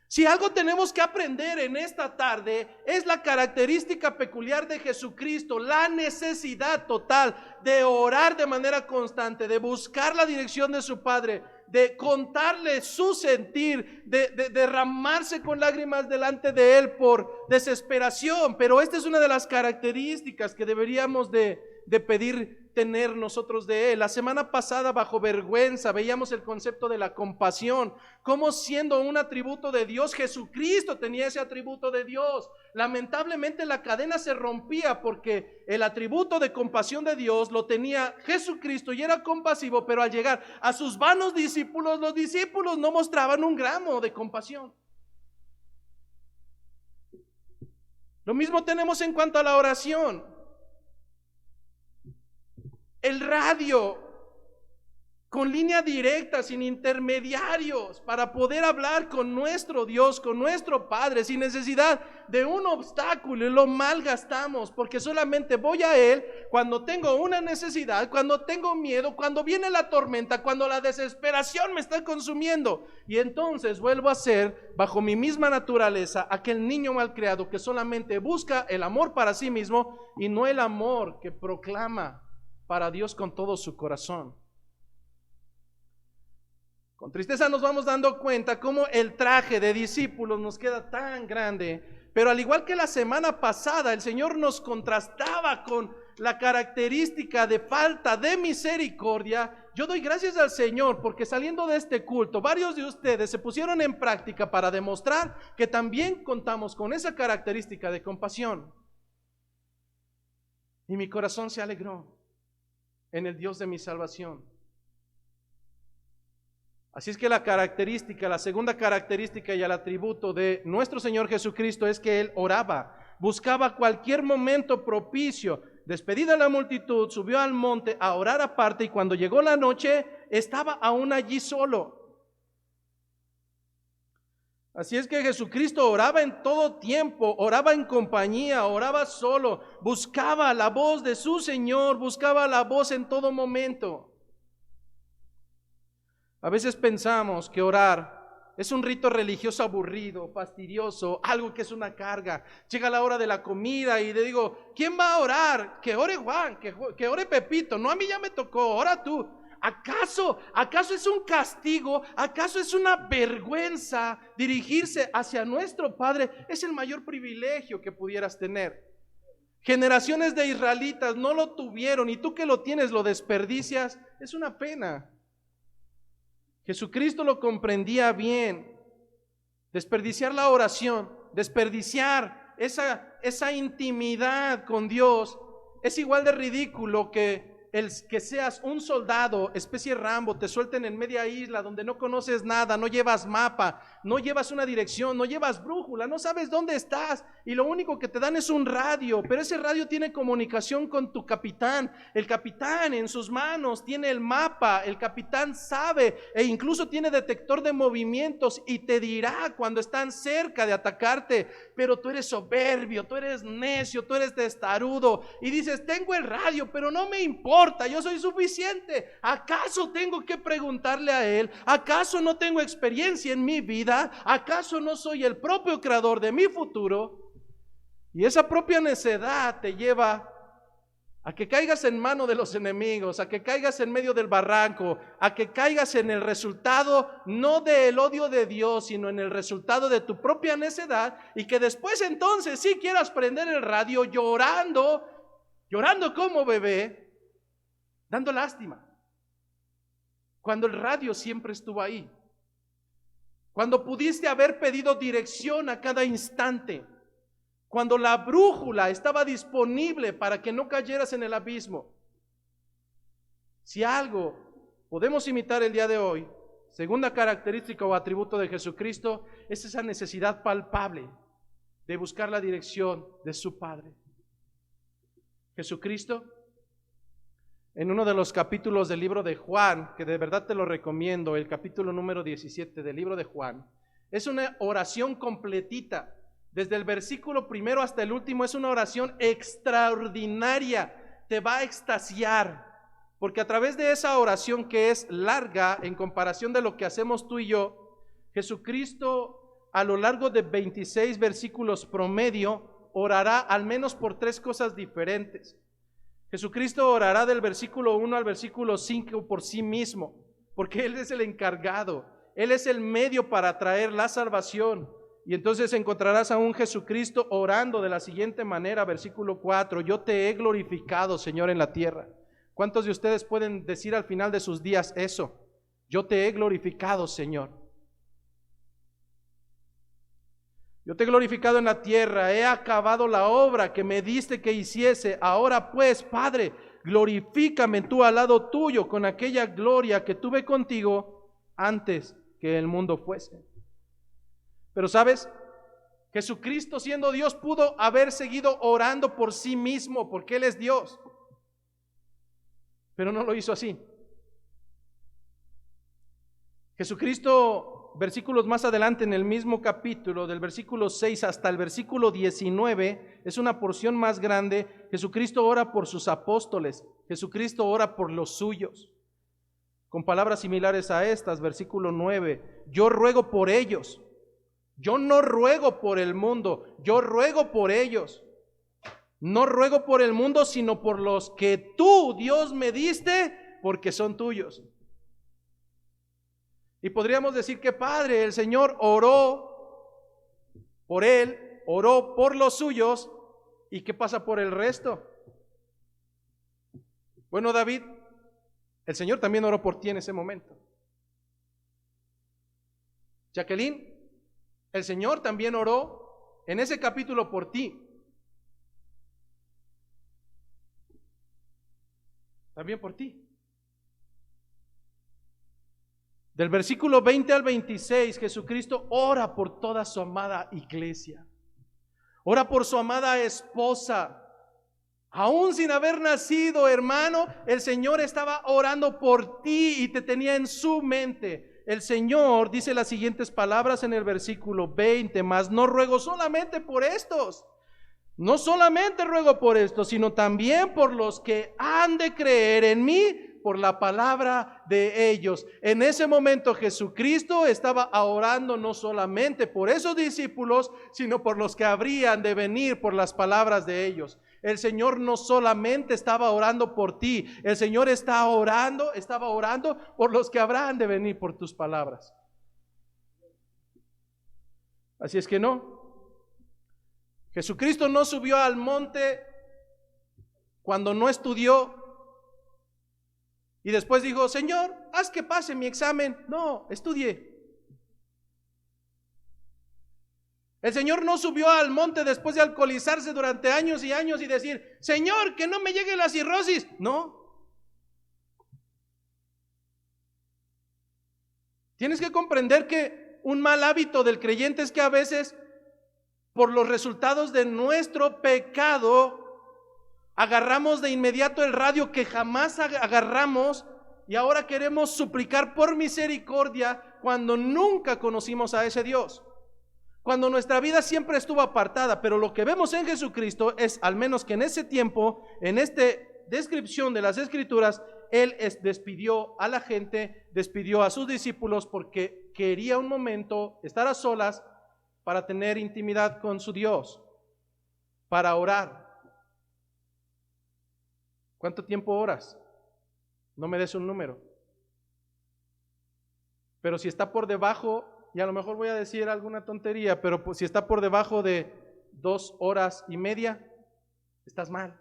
Si algo tenemos que aprender en esta tarde es la característica peculiar de Jesucristo, la necesidad total de orar de manera constante, de buscar la dirección de su Padre, de contarle su sentir, de derramarse con lágrimas delante de Él por desesperación. Pero esta es una de las características que deberíamos de pedir tener nosotros de Él. La semana pasada, bajo vergüenza, veíamos el concepto de la compasión, como siendo un atributo de Dios. Jesucristo tenía ese atributo de Dios. Lamentablemente la cadena se rompía porque el atributo de compasión de Dios lo tenía Jesucristo y era compasivo, pero al llegar a sus vanos discípulos, los discípulos no mostraban un gramo de compasión. Lo mismo tenemos en cuanto a la oración. El radio con línea directa, sin intermediarios, para poder hablar con nuestro Dios, con nuestro Padre, sin necesidad de un obstáculo, y lo malgastamos, porque solamente voy a Él cuando tengo una necesidad, cuando tengo miedo, cuando viene la tormenta, cuando la desesperación me está consumiendo, y entonces vuelvo a ser, bajo mi misma naturaleza, aquel niño malcriado que solamente busca el amor para sí mismo y no el amor que proclama para Dios con todo su corazón. Con tristeza nos vamos dando cuenta cómo el traje de discípulos nos queda tan grande, pero al igual que la semana pasada, el Señor nos contrastaba con la característica de falta de misericordia. Yo doy gracias al Señor porque saliendo de este culto, varios de ustedes se pusieron en práctica para demostrar que también contamos con esa característica de compasión. Y mi corazón se alegró en el Dios de mi salvación. Así es que la característica, la segunda característica y el atributo de nuestro Señor Jesucristo es que Él oraba, buscaba cualquier momento propicio. Despedida la multitud, subió al monte a orar aparte, y cuando llegó la noche estaba aún allí solo. Así es que Jesucristo oraba en todo tiempo, oraba en compañía, oraba solo, buscaba la voz de su Señor, buscaba la voz en todo momento. A veces pensamos que orar es un rito religioso aburrido, fastidioso, algo que es una carga. Llega la hora de la comida y le digo, ¿quién va a orar? Que ore Juan, que ore Pepito. No, a mí ya me tocó, ora tú. ¿Acaso es un castigo? ¿Acaso es una vergüenza dirigirse hacia nuestro Padre? Es el mayor privilegio que pudieras tener. Generaciones de israelitas no lo tuvieron y tú que lo tienes lo desperdicias. Es una pena. Jesucristo lo comprendía bien. Desperdiciar la oración, desperdiciar esa intimidad con Dios es igual de ridículo que el que seas un soldado, especie Rambo, te suelten en media isla donde no conoces nada, no llevas mapa, no llevas una dirección, no llevas brújula, no sabes dónde estás y lo único que te dan es un radio, pero ese radio tiene comunicación con tu capitán. El capitán en sus manos tiene el mapa, el capitán sabe e incluso tiene detector de movimientos y te dirá cuando están cerca de atacarte, pero tú eres soberbio, tú eres necio, tú eres testarudo y dices, tengo el radio, pero no me importa. Yo soy suficiente. ¿Acaso tengo que preguntarle a Él? ¿Acaso no tengo experiencia en mi vida? ¿Acaso no soy el propio creador de mi futuro? Y esa propia necedad te lleva a que caigas en mano de los enemigos, a que caigas en medio del barranco, a que caigas en el resultado no del odio de Dios, sino en el resultado de tu propia necedad, y que después entonces sí quieras prender el radio llorando como bebé, dando lástima, cuando el radio siempre estuvo ahí, cuando pudiste haber pedido dirección a cada instante, cuando la brújula estaba disponible para que no cayeras en el abismo. Si algo podemos imitar el día de hoy, segunda característica o atributo de Jesucristo, es esa necesidad palpable de buscar la dirección de su Padre. Jesucristo, en uno de los capítulos del libro de Juan, que de verdad te lo recomiendo, el capítulo número 17 del libro de Juan, es una oración completita, desde el versículo primero hasta el último. Es una oración extraordinaria, te va a extasiar, porque a través de esa oración, que es larga en comparación de lo que hacemos tú y yo, Jesucristo a lo largo de 26 versículos promedio orará al menos por 3 cosas diferentes. Jesucristo orará del versículo 1 al versículo 5 por sí mismo, porque Él es el encargado, Él es el medio para traer la salvación. Y entonces encontrarás a un Jesucristo orando de la siguiente manera, versículo 4: yo te he glorificado, Señor, en la tierra. ¿Cuántos de ustedes pueden decir al final de sus días eso? Yo te he glorificado, Señor. Yo te he glorificado en la tierra, he acabado la obra que me diste que hiciese. Ahora pues, Padre, glorifícame tú al lado tuyo con aquella gloria que tuve contigo antes que el mundo fuese. Pero ¿sabes? Jesucristo, siendo Dios, pudo haber seguido orando por sí mismo, porque Él es Dios. Pero no lo hizo así. Jesucristo, versículos más adelante en el mismo capítulo, del versículo 6 hasta el versículo 19, es una porción más grande. Jesucristo ora por sus apóstoles, Jesucristo ora por los suyos, con palabras similares a estas. Versículo 9: yo ruego por ellos. Yo no ruego por el mundo, yo ruego por ellos. No ruego por el mundo, sino por los que tú, Dios, me diste, porque son tuyos. Y podríamos decir que Padre, el Señor oró por Él, oró por los suyos. ¿Y qué pasa por el resto? Bueno, David, el Señor también oró por ti en ese momento. Jacqueline, el Señor también oró en ese capítulo por ti. También por ti. Del versículo 20 al 26, Jesucristo ora por toda su amada iglesia. Ora por su amada esposa. Aún sin haber nacido, hermano, el Señor estaba orando por ti y te tenía en su mente. El Señor dice las siguientes palabras en el versículo 20: mas no ruego solamente por estos. No solamente ruego por estos, sino también por los que han de creer en mí por la palabra de ellos. En ese momento Jesucristo estaba orando no solamente por esos discípulos, sino por los que habrían de venir por las palabras de ellos. El Señor no solamente estaba orando por ti, el Señor estaba orando por los que habrán de venir por tus palabras. Así es que no. Jesucristo no subió al monte cuando no estudió y después dijo: Señor, haz que pase mi examen. No, estudié. El Señor no subió al monte después de alcoholizarse durante años y años y decir: Señor, que no me llegue la cirrosis. No. Tienes que comprender que un mal hábito del creyente es que a veces, por los resultados de nuestro pecado, agarramos de inmediato el radio que jamás agarramos y ahora queremos suplicar por misericordia cuando nunca conocimos a ese Dios, cuando nuestra vida siempre estuvo apartada. Pero lo que vemos en Jesucristo es, al menos que en ese tiempo, en esta descripción de las Escrituras, Él despidió a la gente, despidió a sus discípulos porque quería un momento estar a solas para tener intimidad con su Dios, para orar. ¿Cuánto tiempo oras? No me des un número. Pero si está por debajo, y a lo mejor voy a decir alguna tontería, pero si está por debajo de 2 horas y media, estás mal.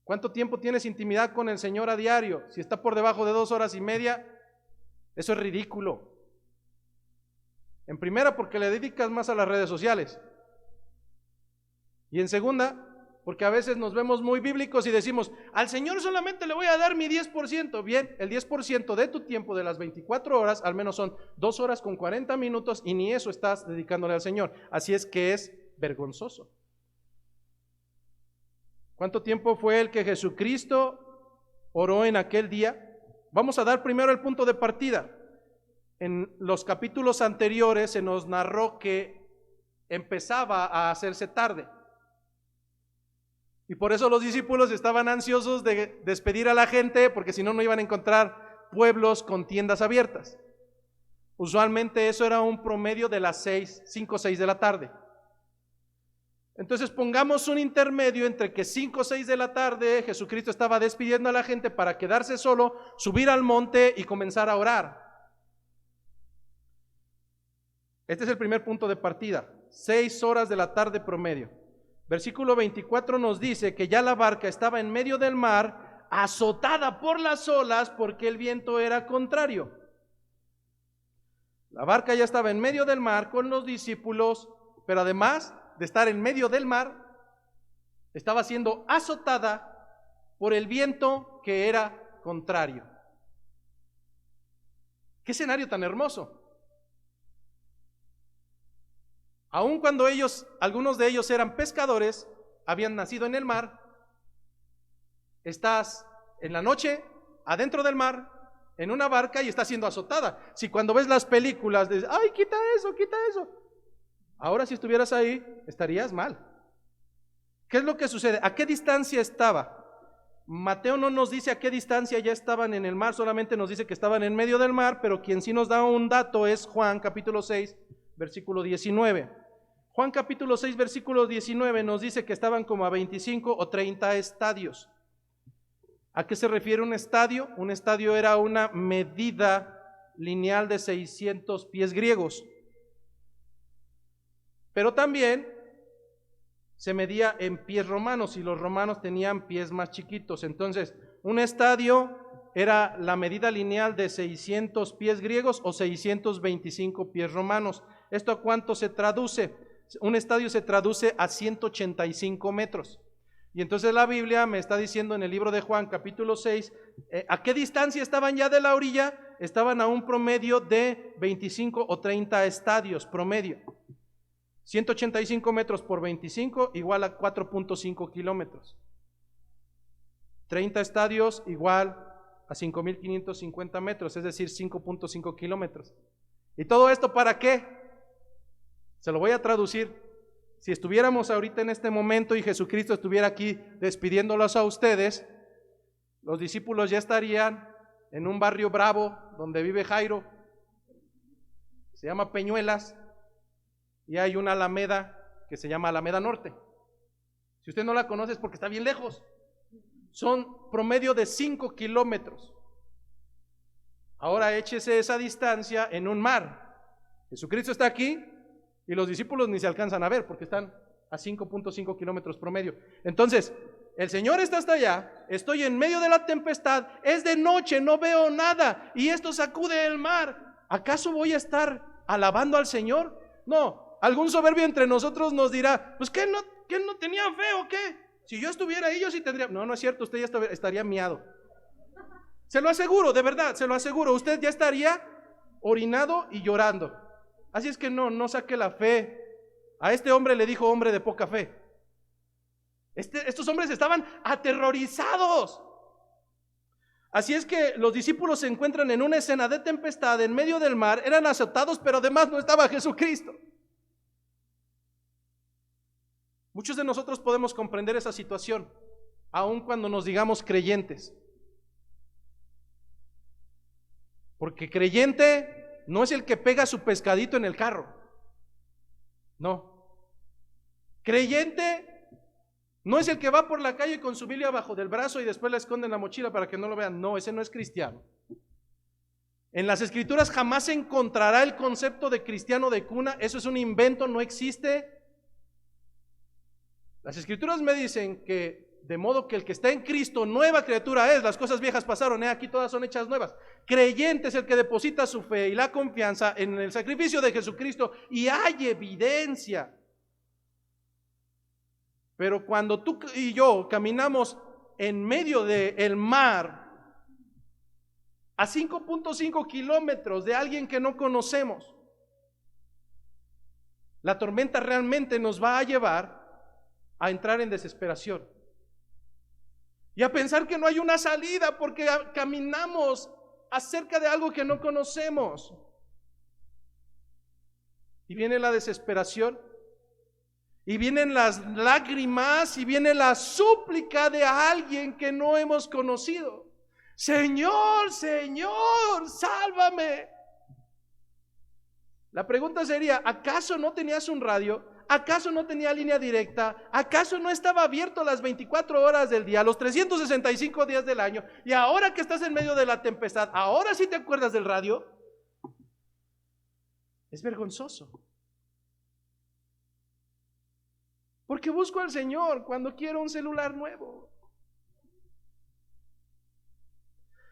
¿Cuánto tiempo tienes intimidad con el Señor a diario? Si está por debajo de 2 horas y media, eso es ridículo. En primera, porque le dedicas más a las redes sociales. Y en segunda, porque a veces nos vemos muy bíblicos y decimos: al Señor solamente le voy a dar mi 10%. Bien, el 10% de tu tiempo de las 24 horas, al menos son 2 horas con 40 minutos y ni eso estás dedicándole al Señor. Así es que es vergonzoso. ¿Cuánto tiempo fue el que Jesucristo oró en aquel día? Vamos a dar primero el punto de partida. En los capítulos anteriores se nos narró que empezaba a hacerse tarde. Y por eso los discípulos estaban ansiosos de despedir a la gente, porque si no, no iban a encontrar pueblos con tiendas abiertas. Usualmente eso era un promedio de las 5 o 6 de la tarde. Entonces pongamos un intermedio entre que 5 o 6 de la tarde Jesucristo estaba despidiendo a la gente para quedarse solo, subir al monte y comenzar a orar. Este es el primer punto de partida, 6 horas de la tarde promedio. Versículo 24 nos dice que ya la barca estaba en medio del mar, azotada por las olas porque el viento era contrario. La barca ya estaba en medio del mar con los discípulos, pero además de estar en medio del mar, estaba siendo azotada por el viento que era contrario. ¡Qué escenario tan hermoso! Aun cuando algunos de ellos eran pescadores, habían nacido en el mar, estás en la noche, adentro del mar, en una barca y estás siendo azotada. Si cuando ves las películas dices, ¡ay, quita eso, quita eso! Ahora si estuvieras ahí, estarías mal. ¿Qué es lo que sucede? ¿A qué distancia estaba? Mateo no nos dice a qué distancia ya estaban en el mar, solamente nos dice que estaban en medio del mar, pero quien sí nos da un dato es Juan capítulo 6, versículo 19. Juan capítulo 6, versículo 19 nos dice que estaban como a 25 o 30 estadios. ¿A qué se refiere un estadio? Un estadio era una medida lineal de 600 pies griegos. Pero también se medía en pies romanos y los romanos tenían pies más chiquitos. Entonces, un estadio era la medida lineal de 600 pies griegos o 625 pies romanos. ¿Esto a cuánto se traduce? Un estadio se traduce a 185 metros. Y entonces la Biblia me está diciendo en el libro de Juan, capítulo 6, ¿a qué distancia estaban ya de la orilla? Estaban a un promedio de 25 o 30 estadios, promedio. 185 metros por 25 igual a 4.5 kilómetros. 30 estadios igual a 5.550 metros, es decir, 5.5 kilómetros. ¿Y todo esto para qué? Se lo voy a traducir. Si estuviéramos ahorita en este momento y Jesucristo estuviera aquí despidiéndolos a ustedes, los discípulos ya estarían en un barrio bravo donde vive Jairo, se llama Peñuelas, y hay una alameda que se llama Alameda Norte. Si usted no la conoce es porque está bien lejos. Son promedio de 5 kilómetros. Ahora échese esa distancia en un mar. Jesucristo está aquí y los discípulos ni se alcanzan a ver porque están a 5.5 kilómetros promedio. Entonces, el Señor está hasta allá, estoy en medio de la tempestad, es de noche, no veo nada y esto sacude el mar. ¿Acaso voy a estar alabando al Señor? No. Algún soberbio entre nosotros nos dirá, pues ¿qué no tenía fe o qué? Si yo estuviera ahí, yo sí tendría. No, no es cierto, usted ya estaría miado. Se lo aseguro, de verdad, se lo aseguro. Usted ya estaría orinado y llorando. Así es que no saque la fe. A este hombre le dijo hombre de poca fe. Estos hombres estaban aterrorizados. Así es que los discípulos se encuentran en una escena de tempestad en medio del mar, eran azotados, pero además no estaba Jesucristo. Muchos de nosotros podemos comprender esa situación, aun cuando nos digamos creyentes. Porque creyente no es el que pega su pescadito en el carro. No. Creyente no es el que va por la calle con su Biblia abajo del brazo y después la esconde en la mochila para que no lo vean. No, ese no es cristiano. En las Escrituras jamás se encontrará el concepto de cristiano de cuna. Eso es un invento, no existe. Las Escrituras me dicen que de modo que el que está en Cristo, nueva criatura es, las cosas viejas pasaron, aquí todas son hechas nuevas. Creyente es el que deposita su fe y la confianza en el sacrificio de Jesucristo y hay evidencia. Pero cuando tú y yo caminamos en medio del mar, a 5.5 kilómetros de alguien que no conocemos, la tormenta realmente nos va a llevar a entrar en desesperación. y a pensar que no hay una salida porque caminamos acerca de algo que no conocemos. Y viene la desesperación, y vienen las lágrimas, y viene la súplica de alguien que no hemos conocido. Señor, Señor, sálvame. La pregunta sería, ¿acaso no tenías un radio? ¿Acaso no tenía línea directa? ¿Acaso no estaba abierto las 24 horas del día, los 365 días del año? Y ahora que estás en medio de la tempestad, ¿ahora sí te acuerdas del radio? Es vergonzoso. Porque busco al Señor cuando quiero un celular nuevo.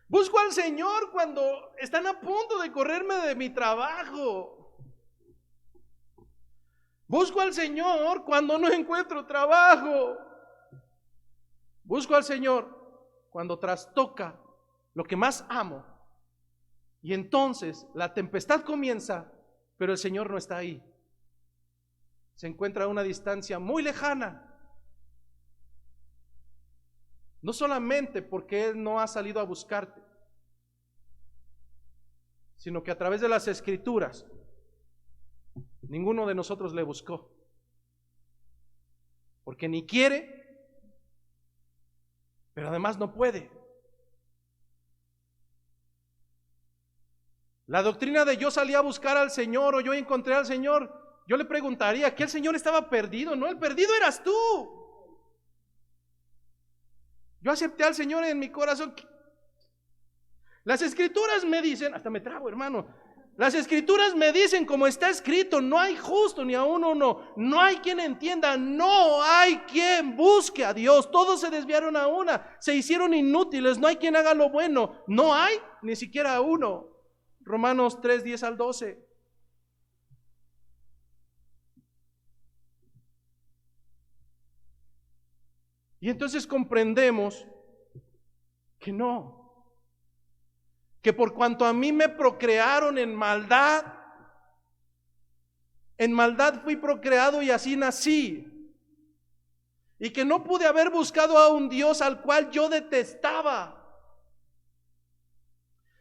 Busco al Señor cuando están a punto de correrme de mi trabajo. Busco al Señor cuando no encuentro trabajo. Busco al Señor cuando trastoca lo que más amo. Y entonces la tempestad comienza, pero el Señor no está ahí. Se encuentra a una distancia muy lejana. No solamente porque Él no ha salido a buscarte, sino que a través de las Escrituras ninguno de nosotros le buscó, porque ni quiere, pero además no puede. La doctrina de yo salí a buscar al Señor o yo encontré al Señor, yo le preguntaría, ¿que el Señor estaba perdido? No, el perdido eras tú. Yo acepté al Señor en mi corazón. Las Escrituras me dicen, hasta me trabo, hermano. Las Escrituras me dicen, como está escrito, no hay justo ni aún uno, no hay quien entienda, no hay quien busque a Dios. Todos se desviaron a una, se hicieron inútiles, no hay quien haga lo bueno, no hay ni siquiera uno. Romanos 3, 10 al 12. Y entonces comprendemos que no, que por cuanto a mí me procrearon en maldad fui procreado y así nací. Y que no pude haber buscado a un Dios al cual yo detestaba.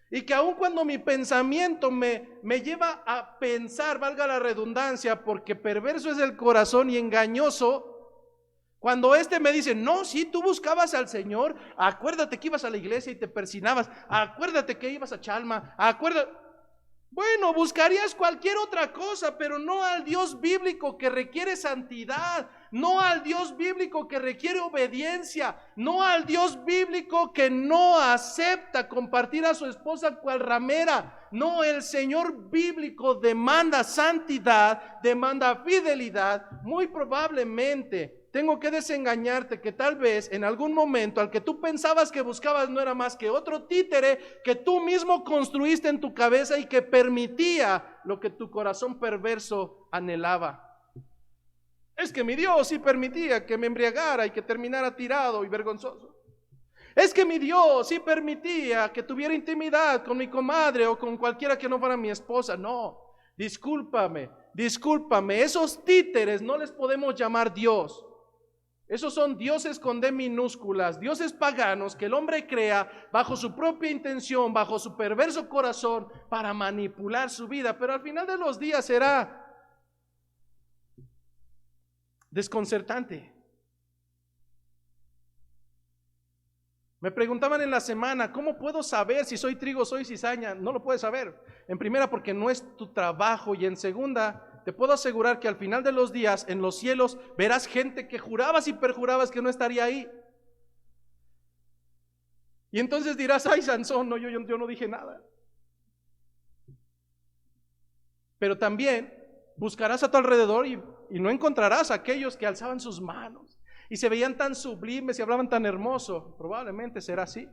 Y que aun cuando mi pensamiento me lleva a pensar, valga la redundancia, porque perverso es el corazón y engañoso, cuando me dice, no, sí, tú buscabas al Señor, acuérdate que ibas a la iglesia y te persinabas, acuérdate que ibas a Chalma, bueno, buscarías cualquier otra cosa, pero no al Dios bíblico que requiere santidad, no al Dios bíblico que requiere obediencia, no al Dios bíblico que no acepta compartir a su esposa cual ramera. No, el Señor bíblico demanda santidad, demanda fidelidad. Muy probablemente tengo que desengañarte que tal vez en algún momento al que tú pensabas que buscabas no era más que otro títere que tú mismo construiste en tu cabeza y que permitía lo que tu corazón perverso anhelaba. Es que mi Dios sí permitía que me embriagara y que terminara tirado y vergonzoso. Es que mi Dios sí permitía que tuviera intimidad con mi comadre o con cualquiera que no fuera mi esposa. No, discúlpame, esos títeres no les podemos llamar Dios. Esos son dioses con D minúsculas, dioses paganos que el hombre crea bajo su propia intención, bajo su perverso corazón para manipular su vida, pero al final de los días será desconcertante. Me preguntaban en la semana, ¿cómo puedo saber si soy trigo o soy cizaña? No lo puedes saber. En primera, porque no es tu trabajo, y en segunda, te puedo asegurar que al final de los días, en los cielos, verás gente que jurabas y perjurabas que no estaría ahí. Y entonces dirás, ay, Sansón, no, yo no dije nada. Pero también buscarás a tu alrededor y no encontrarás a aquellos que alzaban sus manos y se veían tan sublimes y hablaban tan hermoso. Probablemente será así.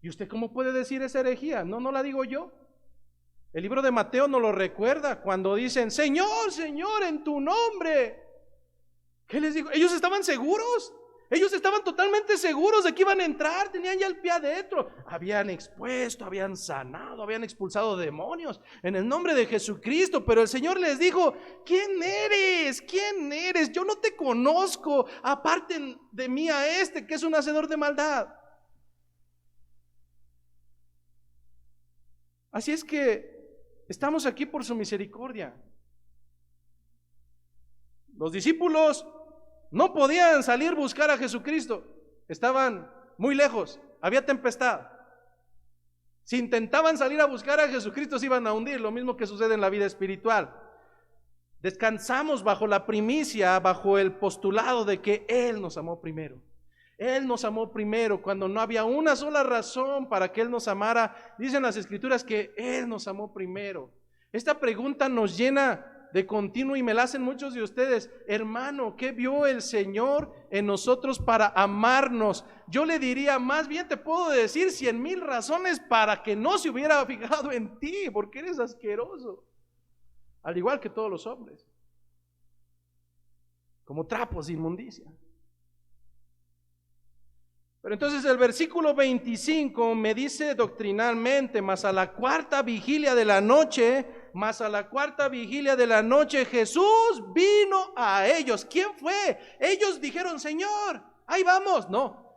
¿Y usted cómo puede decir esa herejía? No la digo yo. El libro de Mateo nos lo recuerda cuando dicen, Señor, Señor, en tu nombre. ¿Qué les digo? Ellos estaban seguros. Ellos estaban totalmente seguros de que iban a entrar, tenían ya el pie adentro, habían expuesto, habían sanado, habían expulsado demonios en el nombre de Jesucristo, pero el Señor les dijo: ¿quién eres? ¿Quién eres? Yo no te conozco, aparten de mí a este que es un hacedor de maldad. Así es que estamos aquí por su misericordia. Los discípulos no podían salir a buscar a Jesucristo, estaban muy lejos, había tempestad. Si intentaban salir a buscar a Jesucristo, se iban a hundir, lo mismo que sucede en la vida espiritual. Descansamos bajo la primicia, bajo el postulado de que Él nos amó primero. Él nos amó primero cuando no había una sola razón para que Él nos amara. Dicen las Escrituras que Él nos amó primero. Esta pregunta nos llena de continuo y me la hacen muchos de ustedes: hermano, ¿qué vio el Señor en nosotros para amarnos? Yo le diría, más bien te puedo decir 100,000 razones para que no se hubiera fijado en ti, porque eres asqueroso, al igual que todos los hombres, como trapos de inmundicia. Pero entonces el versículo 25 me dice doctrinalmente: mas a la cuarta vigilia de la noche, Jesús vino a ellos. ¿Quién fue? Ellos dijeron: Señor, ahí vamos. No.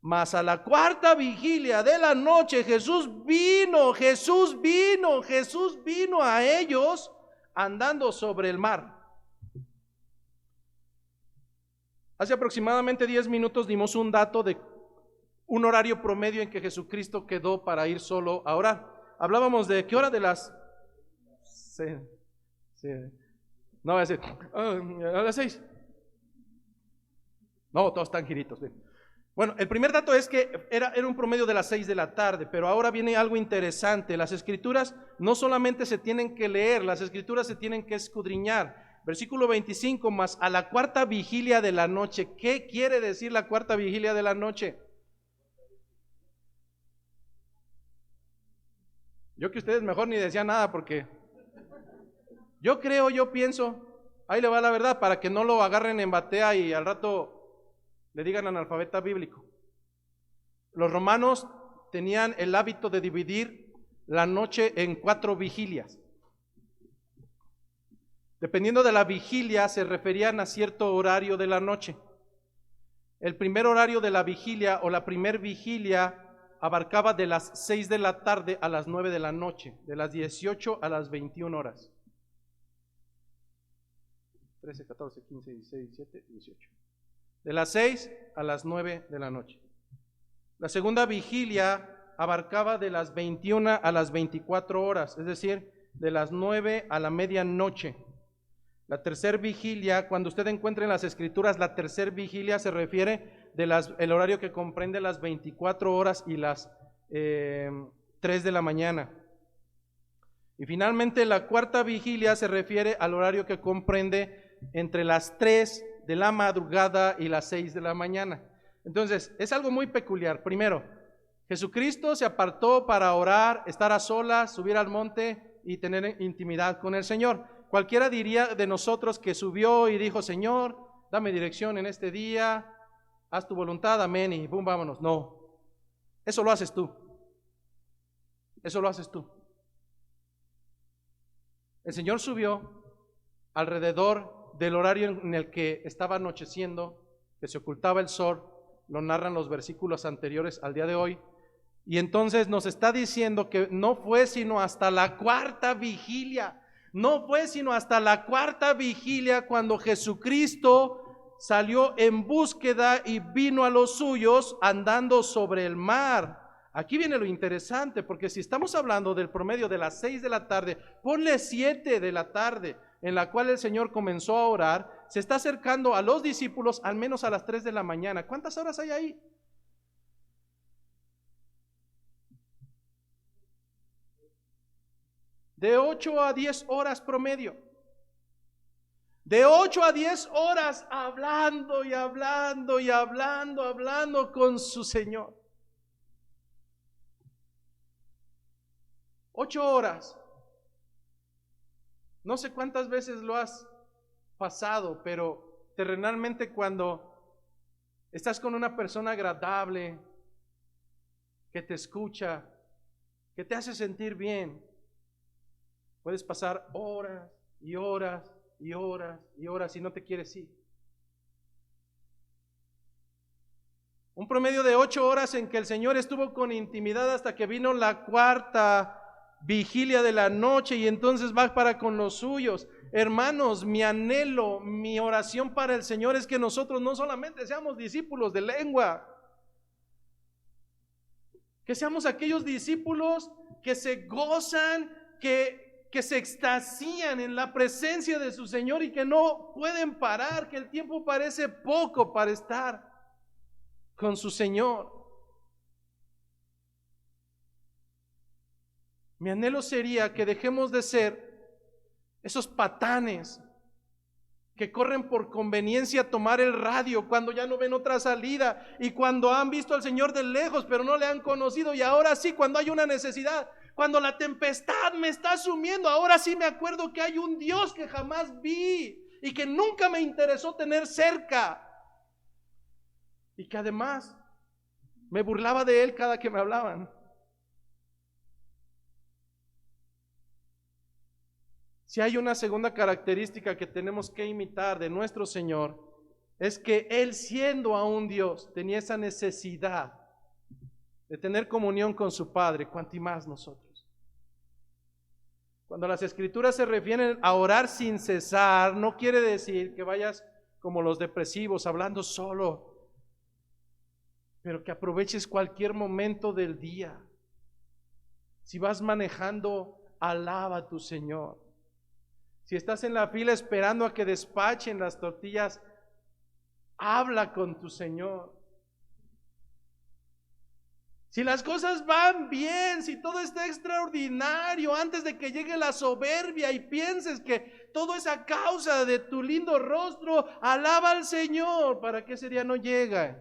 Mas a la cuarta vigilia de la noche Jesús vino a ellos andando sobre el mar. Hace aproximadamente 10 minutos dimos un dato de un horario promedio en que Jesucristo quedó para ir solo a orar. Hablábamos de ¿qué hora? De las... No, a las 6. No, todos están giritos. Bueno, el primer dato es que era un promedio de las 6 de la tarde, pero ahora viene algo interesante. Las Escrituras no solamente se tienen que leer, las Escrituras se tienen que escudriñar. Versículo 25, mas a la cuarta vigilia de la noche. ¿Qué quiere decir la cuarta vigilia de la noche? Yo que ustedes mejor ni decían nada, porque yo pienso, ahí le va la verdad, para que no lo agarren en batea y al rato le digan analfabeta bíblico. Los romanos tenían el hábito de dividir la noche en 4 vigilias. Dependiendo de la vigilia, se referían a cierto horario de la noche. El primer horario de la vigilia o la primer vigilia abarcaba de las 6 de la tarde a las 9 de la noche, de las 18 a las 21 horas. 13, 14, 15, 16, 17, 18. De las 6 a las 9 de la noche. La segunda vigilia abarcaba de las 21 a las 24 horas, es decir, de las 9 a la medianoche. La tercera vigilia, cuando usted encuentre en las Escrituras, la tercera vigilia se refiere el horario que comprende las 24 horas y las 3 de la mañana. Y finalmente la cuarta vigilia se refiere al horario que comprende entre las 3 de la madrugada y las 6 de la mañana. Entonces, es algo muy peculiar. Primero, Jesucristo se apartó para orar, estar a solas, subir al monte y tener intimidad con el Señor. Cualquiera diría de nosotros que subió y dijo: Señor, dame dirección en este día, haz tu voluntad, amén, y boom, vámonos. No, eso lo haces tú. Eso lo haces tú. El Señor subió alrededor del horario en el que estaba anocheciendo, que se ocultaba el sol, lo narran los versículos anteriores al día de hoy, y entonces nos está diciendo que no fue sino hasta la cuarta vigilia. No fue sino hasta la cuarta vigilia cuando Jesucristo salió en búsqueda y vino a los suyos andando sobre el mar. Aquí viene lo interesante, porque si estamos hablando del promedio de las 6 de la tarde, ponle 7 de la tarde, en la cual el Señor comenzó a orar, se está acercando a los discípulos al menos a las 3 de la mañana. ¿Cuántas horas hay ahí? De 8 a 10 horas promedio. De 8 a 10 horas hablando y hablando y hablando con su Señor. 8 horas. No sé cuántas veces lo has pasado, pero terrenalmente cuando Estás con una persona agradable, que te escucha, que te hace sentir bien. Puedes pasar horas y horas y horas y horas y no te quieres ir. Un promedio de 8 horas en que el Señor estuvo con intimidad hasta que vino la cuarta vigilia de la noche y entonces va para con los suyos. Hermanos, mi anhelo, mi oración para el Señor es que nosotros no solamente seamos discípulos de lengua, que seamos aquellos discípulos que se gozan, que se extasían en la presencia de su Señor y que no pueden parar, que el tiempo parece poco para estar con su Señor. Mi anhelo sería que dejemos de ser esos patanes que corren por conveniencia a tomar el radio cuando ya no ven otra salida y cuando han visto al Señor de lejos pero no le han conocido, y ahora sí, cuando hay una necesidad, cuando la tempestad me está sumiendo, ahora sí me acuerdo que hay un Dios que jamás vi y que nunca me interesó tener cerca y que además me burlaba de él cada que me hablaban. Si hay una segunda característica que tenemos que imitar de nuestro Señor, es que Él, siendo aún Dios, tenía esa necesidad de tener comunión con su Padre, cuanto más nosotros. Cuando las Escrituras se refieren a orar sin cesar, no quiere decir que vayas como los depresivos, hablando solo, pero que aproveches cualquier momento del día. Si vas manejando, alaba a tu Señor. Si estás en la fila esperando a que despachen las tortillas, habla con tu Señor. Si las cosas van bien, si todo está extraordinario, antes de que llegue la soberbia y pienses que todo es a causa de tu lindo rostro, alaba al Señor para que ese día no llegue.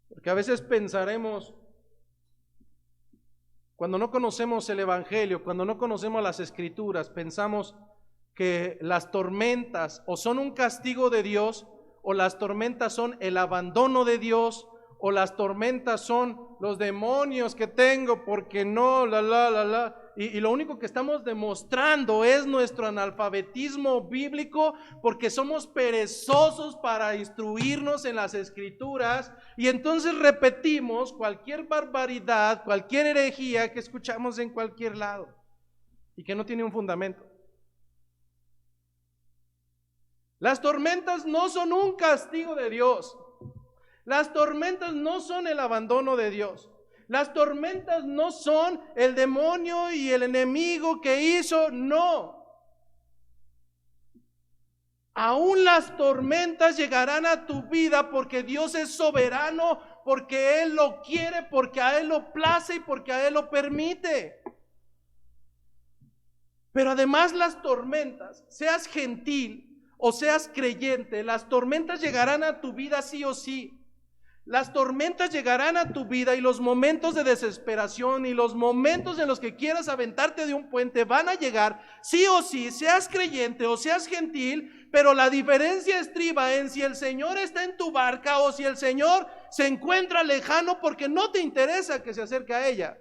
Porque a veces pensaremos, cuando no conocemos el Evangelio, cuando no conocemos las Escrituras, pensamos que las tormentas o son un castigo de Dios, o las tormentas son el abandono de Dios, o las tormentas son los demonios que tengo porque no, y lo único que estamos demostrando es nuestro analfabetismo bíblico, porque somos perezosos para instruirnos en las Escrituras, y entonces repetimos cualquier barbaridad, cualquier herejía que escuchamos en cualquier lado y que no tiene un fundamento. Las tormentas no son un castigo de Dios. Las tormentas no son el abandono de Dios. Las tormentas no son el demonio y el enemigo que hizo, no. Aún las tormentas llegarán a tu vida porque Dios es soberano, porque Él lo quiere, porque a Él lo place y porque a Él lo permite. Pero además las tormentas, seas gentil o seas creyente, las tormentas llegarán a tu vida sí o sí. Las tormentas llegarán a tu vida y los momentos de desesperación y los momentos en los que quieras aventarte de un puente van a llegar sí o sí, seas creyente o seas gentil, pero la diferencia estriba en si el Señor está en tu barca o si el Señor se encuentra lejano porque no te interesa que se acerque a ella.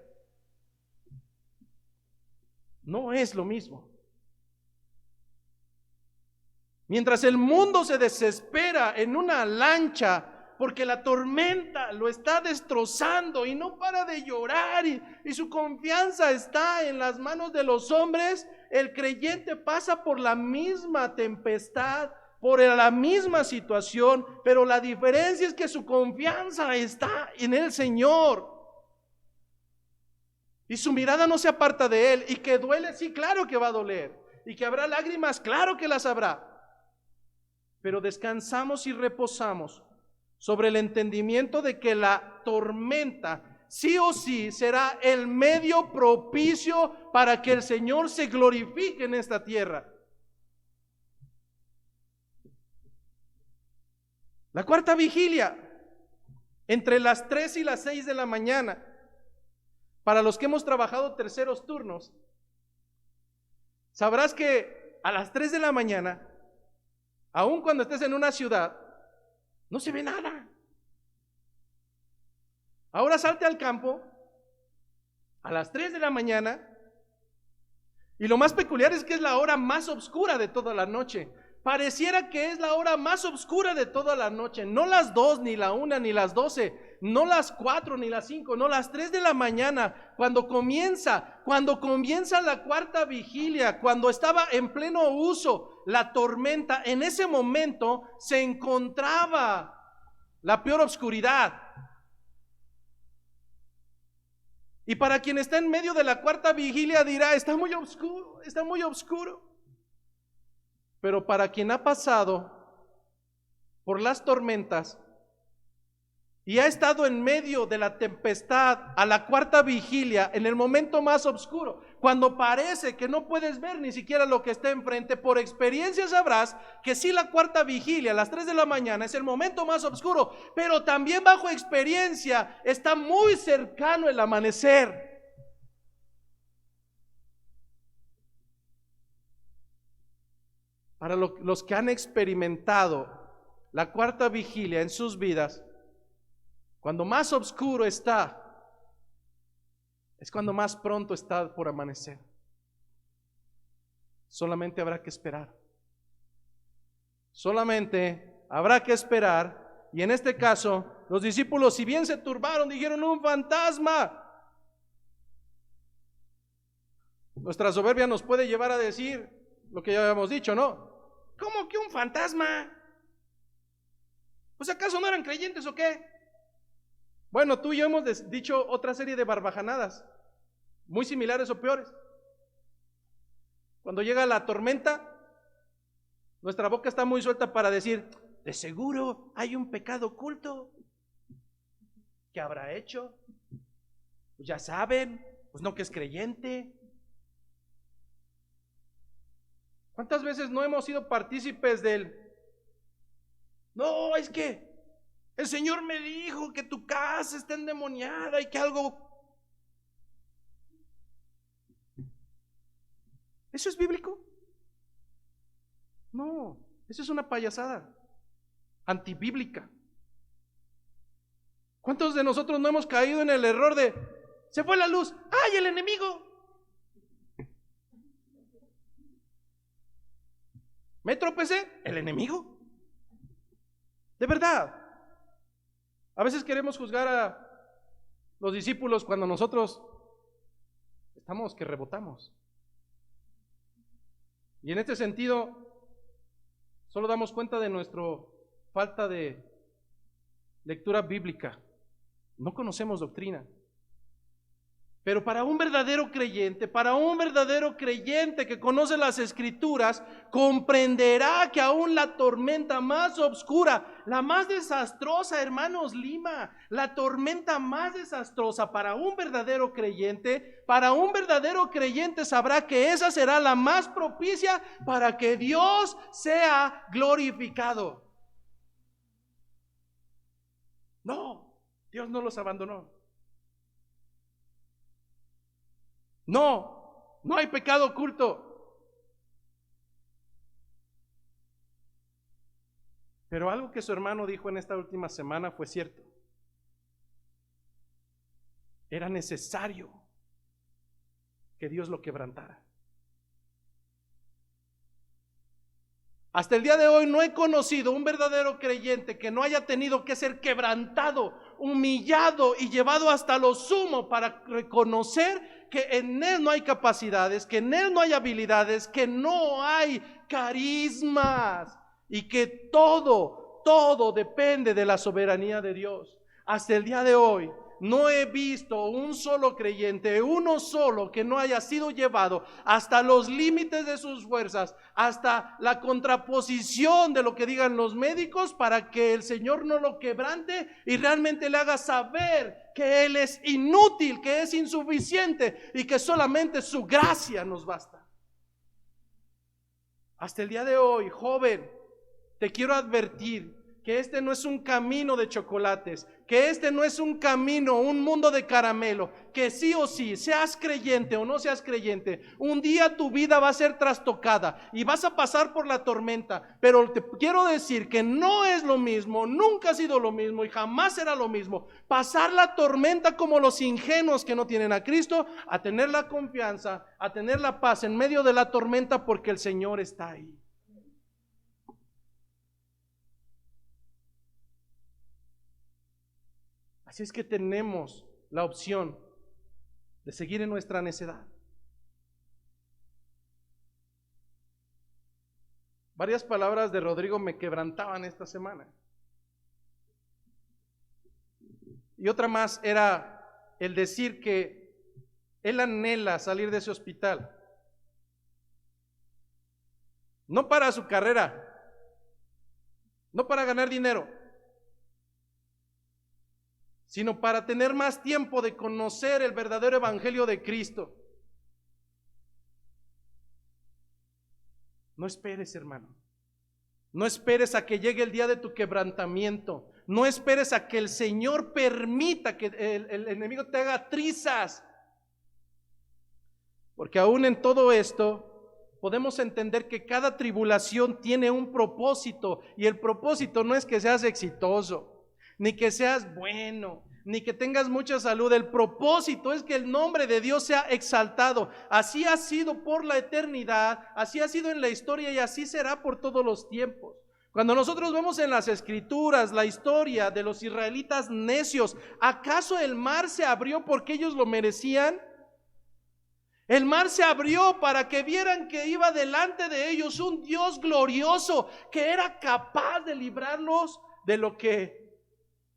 No es lo mismo. Mientras el mundo se desespera en una lancha porque la tormenta lo está destrozando y no para de llorar y su confianza está en las manos de los hombres, el creyente pasa por la misma tempestad, por la misma situación, pero la diferencia es que su confianza está en el Señor. Y su mirada no se aparta de Él. Y que duele, sí, claro que va a doler. Y que habrá lágrimas, claro que las habrá. Pero descansamos y reposamos sobre el entendimiento de que la tormenta sí o sí será el medio propicio para que el Señor se glorifique en esta tierra. La cuarta vigilia, entre las 3 y las 6 de la mañana, para los que hemos trabajado terceros turnos, sabrás que a las 3 de la mañana Aun cuando estés en una ciudad, no se ve nada. Ahora salte al campo a las 3 de la mañana, y lo más peculiar es que es la hora más oscura de toda la noche. Pareciera que es la hora más oscura de toda la noche, no las 2, ni la 1, ni las 12, no las 4, ni las 5, no las 3 de la mañana, cuando comienza la cuarta vigilia, cuando estaba en pleno uso la tormenta. En ese momento se encontraba la peor oscuridad. Y para quien está en medio de la cuarta vigilia dirá, está muy oscuro, está muy oscuro. Pero para quien ha pasado por las tormentas y ha estado en medio de la tempestad a la cuarta vigilia, en el momento más oscuro, cuando parece que no puedes ver ni siquiera lo que está enfrente, por experiencia sabrás que sí, la cuarta vigilia a las 3 de la mañana es el momento más oscuro, pero también bajo experiencia está muy cercano el amanecer. Para los que han experimentado la cuarta vigilia en sus vidas, cuando más oscuro está, es cuando más pronto está por amanecer. Solamente habrá que esperar. Solamente habrá que esperar. Y en este caso, los discípulos, si bien se turbaron, dijeron: un fantasma. Nuestra soberbia nos puede llevar a decir lo que ya habíamos dicho, ¿no? ¿Cómo que un fantasma? ¿Pues acaso no eran creyentes o qué? Bueno, tú y yo hemos dicho otra serie de barbajanadas, muy similares o peores. Cuando llega la tormenta, nuestra boca está muy suelta para decir: de seguro hay un pecado oculto. ¿Qué habrá hecho? Pues ya saben, pues no que es creyente. ¿Cuántas veces no hemos sido partícipes del: no, es que el Señor me dijo que tu casa está endemoniada y que algo... ¿Eso es bíblico? No, eso es una payasada antibíblica. ¿Cuántos de nosotros no hemos caído en el error de: se fue la luz, ¡ay, el enemigo! ¿Me tropecé? ¿El enemigo? De verdad. A veces queremos juzgar a los discípulos cuando nosotros estamos que rebotamos. Y en este sentido, solo damos cuenta de nuestra falta de lectura bíblica. No conocemos doctrina. Pero para un verdadero creyente que conoce las Escrituras, comprenderá que aún la tormenta más oscura, la más desastrosa, hermanos Lima, la tormenta más desastrosa para un verdadero creyente sabrá que esa será la más propicia para que Dios sea glorificado. No, Dios no los abandonó. No, no hay pecado oculto. Pero algo que su hermano dijo en esta última semana fue cierto. Era necesario que Dios lo quebrantara. Hasta el día de hoy no he conocido un verdadero creyente que no haya tenido que ser quebrantado, humillado y llevado hasta lo sumo para reconocer que en él no hay capacidades, que en él no hay habilidades, que no hay carismas y que todo depende de la soberanía de Dios. Hasta el día de hoy no he visto un solo creyente, uno solo, que no haya sido llevado hasta los límites de sus fuerzas, hasta la contraposición de lo que digan los médicos, para que el Señor no lo quebrante y realmente le haga saber que Él es inútil, que es insuficiente y que solamente su gracia nos basta. Hasta el día de hoy, joven, te quiero advertir que este no es un camino de chocolates, que este no es un camino, un mundo de caramelo, que sí o sí, seas creyente o no seas creyente, un día tu vida va a ser trastocada y vas a pasar por la tormenta, pero te quiero decir que no es lo mismo, nunca ha sido lo mismo y jamás será lo mismo pasar la tormenta como los ingenuos que no tienen a Cristo, a tener la confianza, a tener la paz en medio de la tormenta porque el Señor está ahí. Así es que tenemos la opción de seguir en nuestra necedad. Varias palabras de Rodrigo me quebrantaban esta semana. Y otra más era el decir que él anhela salir de ese hospital. No para su carrera, no para ganar dinero, sino para tener más tiempo de conocer el verdadero evangelio de Cristo. No esperes, hermano. No esperes a que llegue el día de tu quebrantamiento. No esperes a que el Señor permita que el enemigo te haga trizas. Porque aún en todo esto podemos entender que cada tribulación tiene un propósito. Y el propósito no es que seas exitoso, ni que seas bueno, ni que tengas mucha salud. El propósito es que el nombre de Dios sea exaltado. Así ha sido por la eternidad, así ha sido en la historia y así será por todos los tiempos. Cuando nosotros vemos en las escrituras la historia de los israelitas necios, ¿acaso el mar se abrió porque ellos lo merecían? El mar se abrió para que vieran que iba delante de ellos un Dios glorioso que era capaz de librarlos de lo que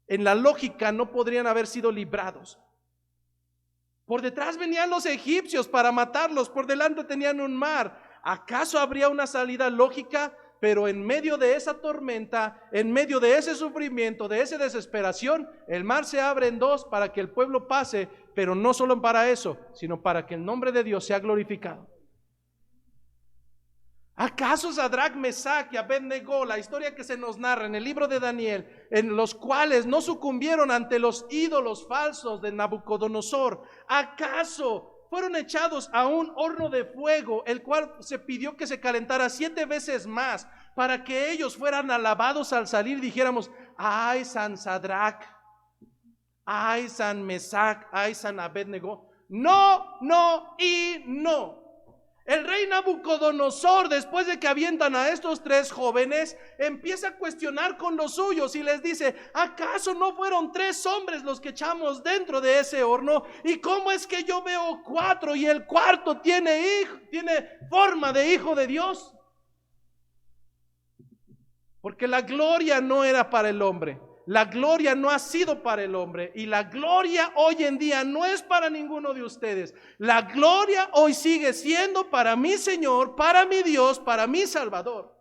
en la lógica no podrían haber sido librados. Por detrás venían los egipcios para matarlos, por delante tenían un mar. ¿Acaso habría una salida lógica? Pero en medio de esa tormenta, en medio de ese sufrimiento, de esa desesperación, el mar se abre en dos para que el pueblo pase, pero no solo para eso, sino para que el nombre de Dios sea glorificado. ¿Acaso Sadrach, Mesach y Abed-Nego, la historia que se nos narra en el libro de Daniel, en los cuales no sucumbieron ante los ídolos falsos de Nabucodonosor, acaso fueron echados a un horno de fuego, el cual se pidió que se calentara 7 veces más, para que ellos fueran alabados al salir? Dijéramos: ay, San Sadrach, ay, San Mesach, ay, San Abed-Nego. No, no y no. El rey Nabucodonosor, después de que avientan a estos 3 jóvenes, empieza a cuestionar con los suyos y les dice: ¿acaso no fueron 3 hombres los que echamos dentro de ese horno? ¿Y cómo es que yo veo 4 y el cuarto tiene forma de hijo de Dios? Porque la gloria no era para el hombre. La gloria no ha sido para el hombre, y la gloria hoy en día no es para ninguno de ustedes. La gloria hoy sigue siendo para mi Señor, para mi Dios, para mi Salvador.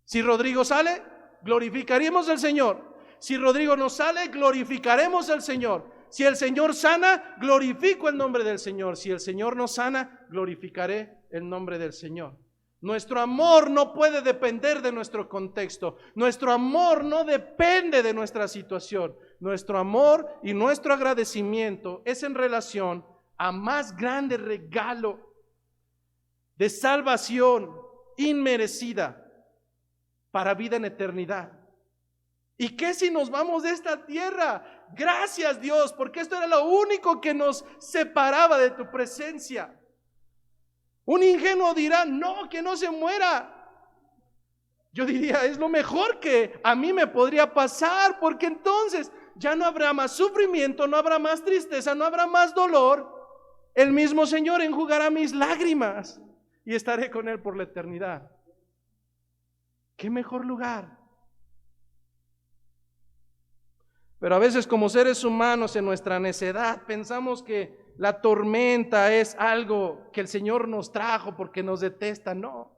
Si Rodrigo sale, glorificaremos al Señor. Si Rodrigo no sale, glorificaremos al Señor. Si el Señor sana, glorifico el nombre del Señor. Si el Señor no sana, glorificaré el nombre del Señor. Nuestro amor no puede depender de nuestro contexto. Nuestro amor no depende de nuestra situación. Nuestro amor y nuestro agradecimiento es en relación a más grande regalo de salvación inmerecida para vida en eternidad. ¿Y qué si nos vamos de esta tierra? Gracias, Dios, porque esto era lo único que nos separaba de tu presencia. Un ingenuo dirá: no, que no se muera. Yo diría: es lo mejor que a mí me podría pasar, porque entonces ya no habrá más sufrimiento, no habrá más tristeza, no habrá más dolor. El mismo Señor enjugará mis lágrimas y estaré con Él por la eternidad. ¿Qué mejor lugar? Pero a veces, como seres humanos, en nuestra necedad pensamos que la tormenta es algo que el Señor nos trajo porque nos detesta. No.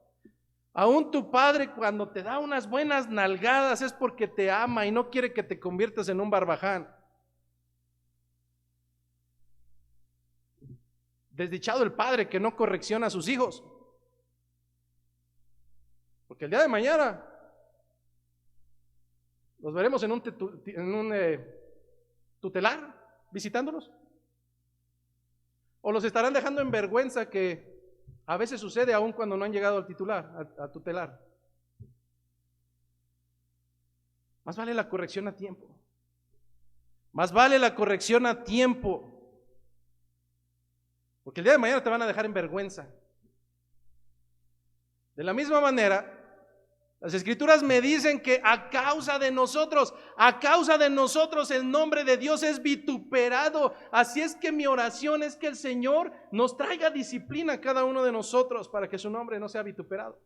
Aún tu padre, cuando te da unas buenas nalgadas, es porque te ama y no quiere que te conviertas en un barbaján. Desdichado el padre que no correcciona a sus hijos, porque el día de mañana Los veremos en un tutelar, visitándolos. O los estarán dejando en vergüenza, que a veces sucede aún cuando no han llegado al titular, a tutelar. Más vale la corrección a tiempo. Más vale la corrección a tiempo. Porque el día de mañana te van a dejar en vergüenza. De la misma manera, las Escrituras me dicen que a causa de nosotros el nombre de Dios es vituperado. Así es que mi oración es que el Señor nos traiga disciplina a cada uno de nosotros para que su nombre no sea vituperado.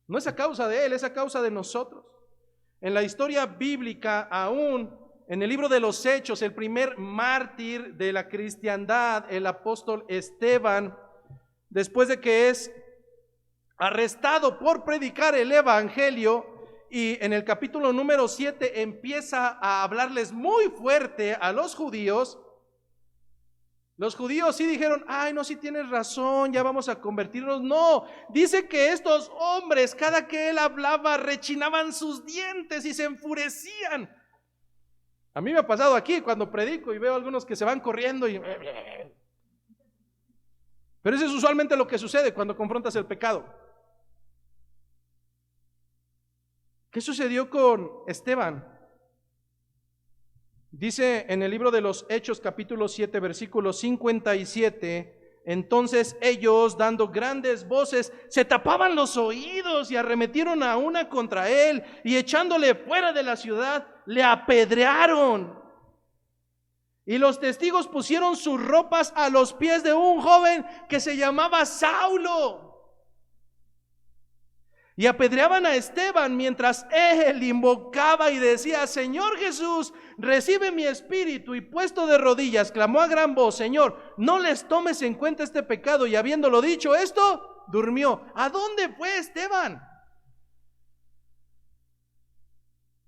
No es a causa de Él, es a causa de nosotros. En la historia bíblica, aún en el libro de los Hechos, el primer mártir de la cristiandad, el apóstol Esteban, después de que es arrestado por predicar el evangelio, y en el capítulo número 7 empieza a hablarles muy fuerte a los judíos. Los judíos sí dijeron: ay, no, sí tienes razón, ya vamos a convertirnos. No, dice que estos hombres, cada que él hablaba, rechinaban sus dientes y se enfurecían. A mí me ha pasado aquí cuando predico y veo a algunos que se van corriendo y... Pero eso es usualmente lo que sucede cuando confrontas el pecado. ¿Qué sucedió con Esteban? Dice en el libro de los Hechos, capítulo 7, versículo 57, entonces ellos, dando grandes voces, se tapaban los oídos y arremetieron a una contra él, y echándole fuera de la ciudad, le apedrearon. Y los testigos pusieron sus ropas a los pies de un joven que se llamaba Saulo. Y apedreaban a Esteban mientras él invocaba y decía: Señor Jesús, recibe mi espíritu. Y puesto de rodillas, clamó a gran voz: Señor, no les tomes en cuenta este pecado. Y habiéndolo dicho esto, durmió. ¿A dónde fue Esteban?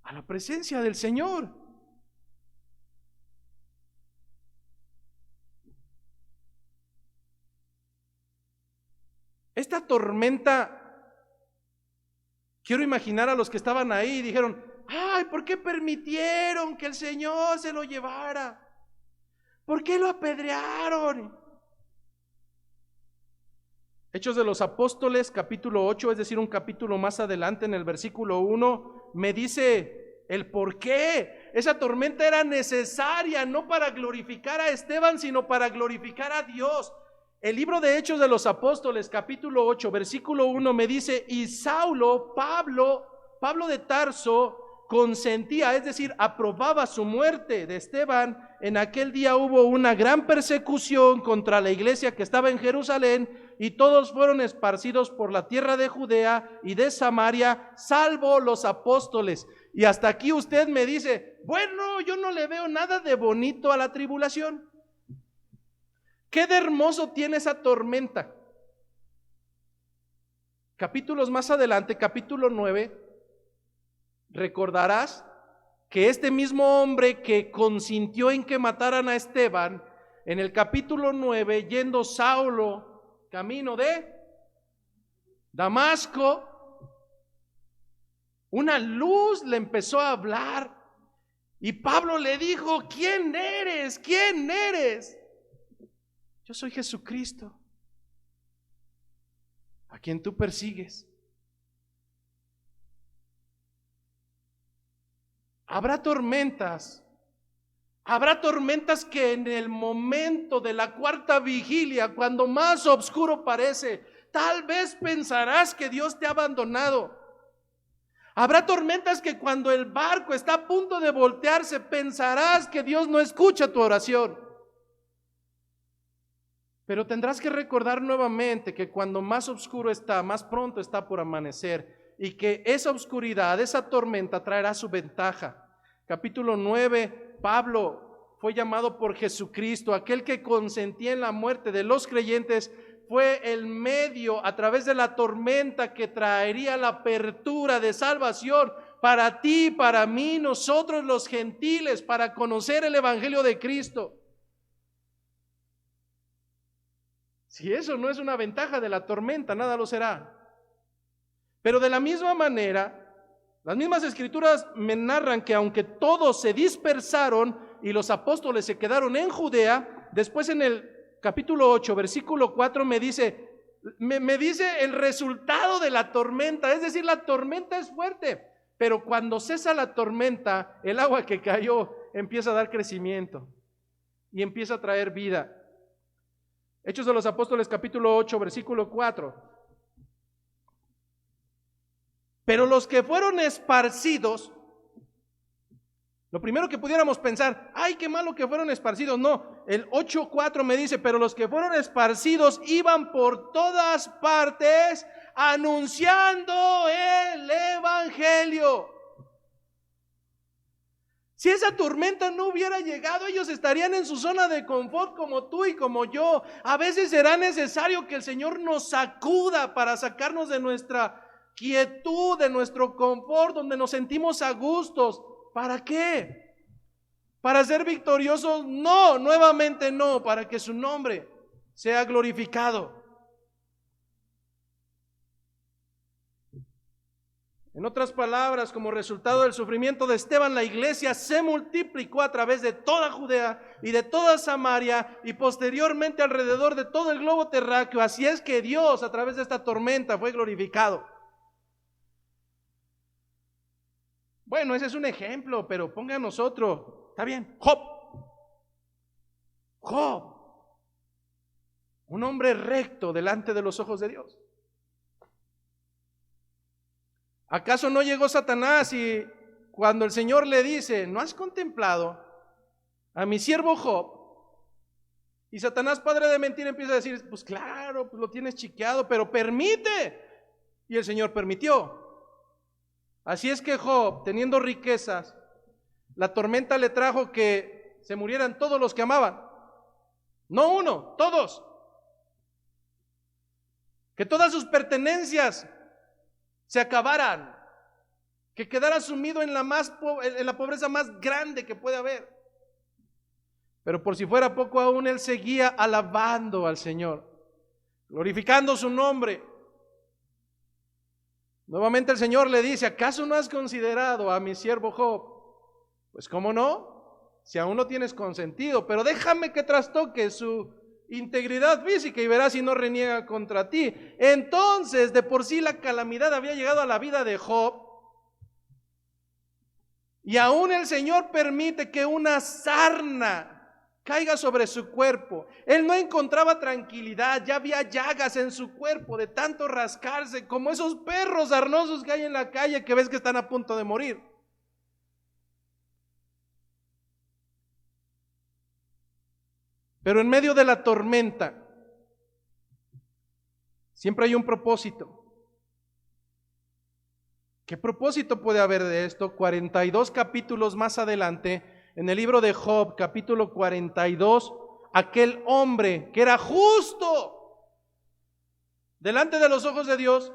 A la presencia del Señor. Esta tormenta, quiero imaginar a los que estaban ahí y dijeron: ay, ¿por qué permitieron que el Señor se lo llevara? ¿Por qué lo apedrearon? Hechos de los Apóstoles, capítulo 8, es decir, un capítulo más adelante, en el versículo 1, me dice el por qué. Esa tormenta era necesaria, no para glorificar a Esteban, sino para glorificar a Dios. El libro de Hechos de los Apóstoles, capítulo 8, versículo 1, me dice: y Saulo, Pablo de Tarso, consentía, es decir, aprobaba su muerte de Esteban. En aquel día hubo una gran persecución contra la iglesia que estaba en Jerusalén, y todos fueron esparcidos por la tierra de Judea y de Samaria, salvo los apóstoles. Y hasta aquí usted me dice: bueno, yo no le veo nada de bonito a la tribulación. ¿Qué de hermoso tiene esa tormenta? Capítulos más adelante, capítulo 9, recordarás que este mismo hombre que consintió en que mataran a Esteban, en el capítulo 9, yendo Saulo camino de Damasco, una luz le empezó a hablar, y Pablo le dijo: ¿quién eres? ¿Quién eres? Yo soy Jesucristo, a quien tú persigues. Habrá tormentas que en el momento de la cuarta vigilia, cuando más oscuro parece, tal vez pensarás que Dios te ha abandonado. Habrá tormentas que cuando el barco está a punto de voltearse, pensarás que Dios no escucha tu oración. Pero tendrás que recordar nuevamente que cuando más oscuro está, más pronto está por amanecer, y que esa oscuridad, esa tormenta traerá su ventaja. Capítulo 9, Pablo fue llamado por Jesucristo, aquel que consentía en la muerte de los creyentes, fue el medio a través de la tormenta que traería la apertura de salvación para ti, para mí, nosotros los gentiles, para conocer el evangelio de Cristo. Si eso no es una ventaja de la tormenta, nada lo será. Pero de la misma manera, Las mismas escrituras me narran que aunque todos se dispersaron y los apóstoles se quedaron en Judea, después en el capítulo 8, versículo 4 me dice el resultado de la tormenta, es decir, la tormenta es fuerte, pero cuando cesa la tormenta, el agua que cayó empieza a dar crecimiento y empieza a traer vida. Hechos de los Apóstoles capítulo 8, versículo 4. Pero los que fueron esparcidos, lo primero que pudiéramos pensar, ay, qué malo que fueron esparcidos. No, el 8:4 me dice, pero los que fueron esparcidos iban por todas partes anunciando el evangelio. Si esa tormenta no hubiera llegado, ellos estarían en su zona de confort como tú y como yo. A veces será necesario que el Señor nos sacuda para sacarnos de nuestra quietud, de nuestro confort, donde nos sentimos a gustos. ¿Para qué? ¿Para ser victoriosos? No, nuevamente no, para que su nombre sea glorificado. En otras palabras, como resultado del sufrimiento de Esteban, la iglesia se multiplicó a través de toda Judea y de toda Samaria y posteriormente alrededor de todo el globo terráqueo. Así es que Dios, a través de esta tormenta, fue glorificado. Bueno, ese es un ejemplo, pero pónganos otro. Está bien, Job, un hombre recto delante de los ojos de Dios. ¿Acaso no llegó Satanás y cuando el Señor le dice, ¿no has contemplado a mi siervo Job? Y Satanás, padre de mentira, empieza a decir, pues claro, pues lo tienes chiqueado, pero permite. Y el Señor permitió. Así es que Job, teniendo riquezas, la tormenta le trajo que se murieran todos los que amaban. No uno, todos. Que todas sus pertenencias se acabaran. Que quedara sumido en la pobreza más grande que puede haber. Pero por si fuera poco aún, él seguía alabando al Señor, glorificando su nombre. Nuevamente el Señor le dice, ¿acaso no has considerado a mi siervo Job? Pues cómo no, si aún no tienes consentido, pero déjame que trastoque su integridad física y verás si no reniega contra ti. Entonces, de por sí la calamidad había llegado a la vida de Job, y aún el Señor permite que una sarna caiga sobre su cuerpo. Él no encontraba tranquilidad, ya había llagas en su cuerpo de tanto rascarse, como esos perros sarnosos que hay en la calle que ves que están a punto de morir. Pero en medio de la tormenta siempre hay un propósito. ¿Qué propósito puede haber de esto? 42 capítulos más adelante, en el libro de Job, capítulo 42, aquel hombre que era justo delante de los ojos de Dios,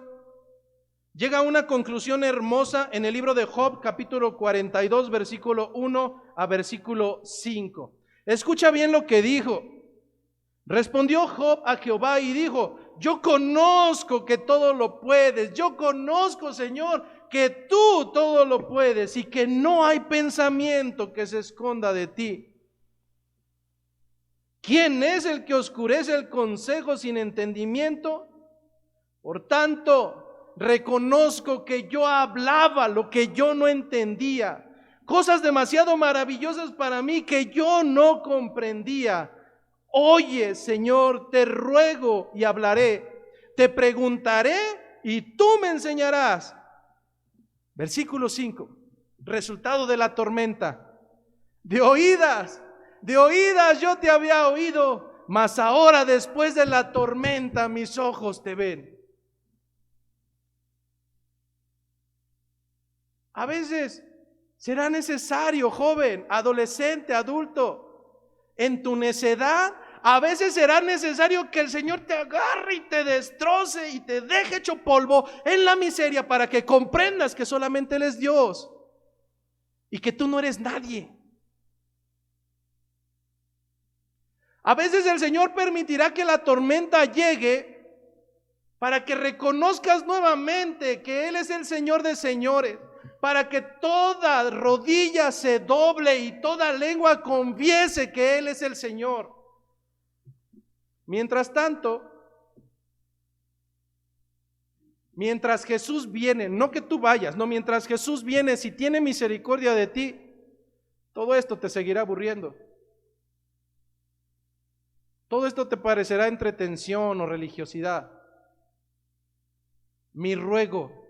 llega a una conclusión hermosa en el libro de Job, capítulo 42, versículo 1 a versículo 5. Escucha bien lo que dijo. Respondió Job a Jehová y dijo, yo conozco que todo lo puedes, yo conozco, Señor, que tú todo lo puedes y que no hay pensamiento que se esconda de ti. ¿Quién es el que oscurece el consejo sin entendimiento? Por tanto, reconozco que yo hablaba lo que yo no entendía, cosas demasiado maravillosas para mí que yo no comprendía. Oye, Señor, te ruego y hablaré, te preguntaré y tú me enseñarás. Versículo 5, resultado de la tormenta. De oídas yo te había oído, mas ahora después de la tormenta mis ojos te ven. A veces será necesario, joven, adolescente, adulto, en tu necedad, a veces será necesario que el Señor te agarre y te destroce y te deje hecho polvo en la miseria para que comprendas que solamente Él es Dios y que tú no eres nadie. A veces el Señor permitirá que la tormenta llegue para que reconozcas nuevamente que Él es el Señor de señores, para que toda rodilla se doble y toda lengua confiese que Él es el Señor. Mientras tanto, mientras Jesús viene, no que tú vayas, no, mientras Jesús viene, si tiene misericordia de ti, todo esto te seguirá aburriendo. Todo esto te parecerá entretención o religiosidad. Mi ruego,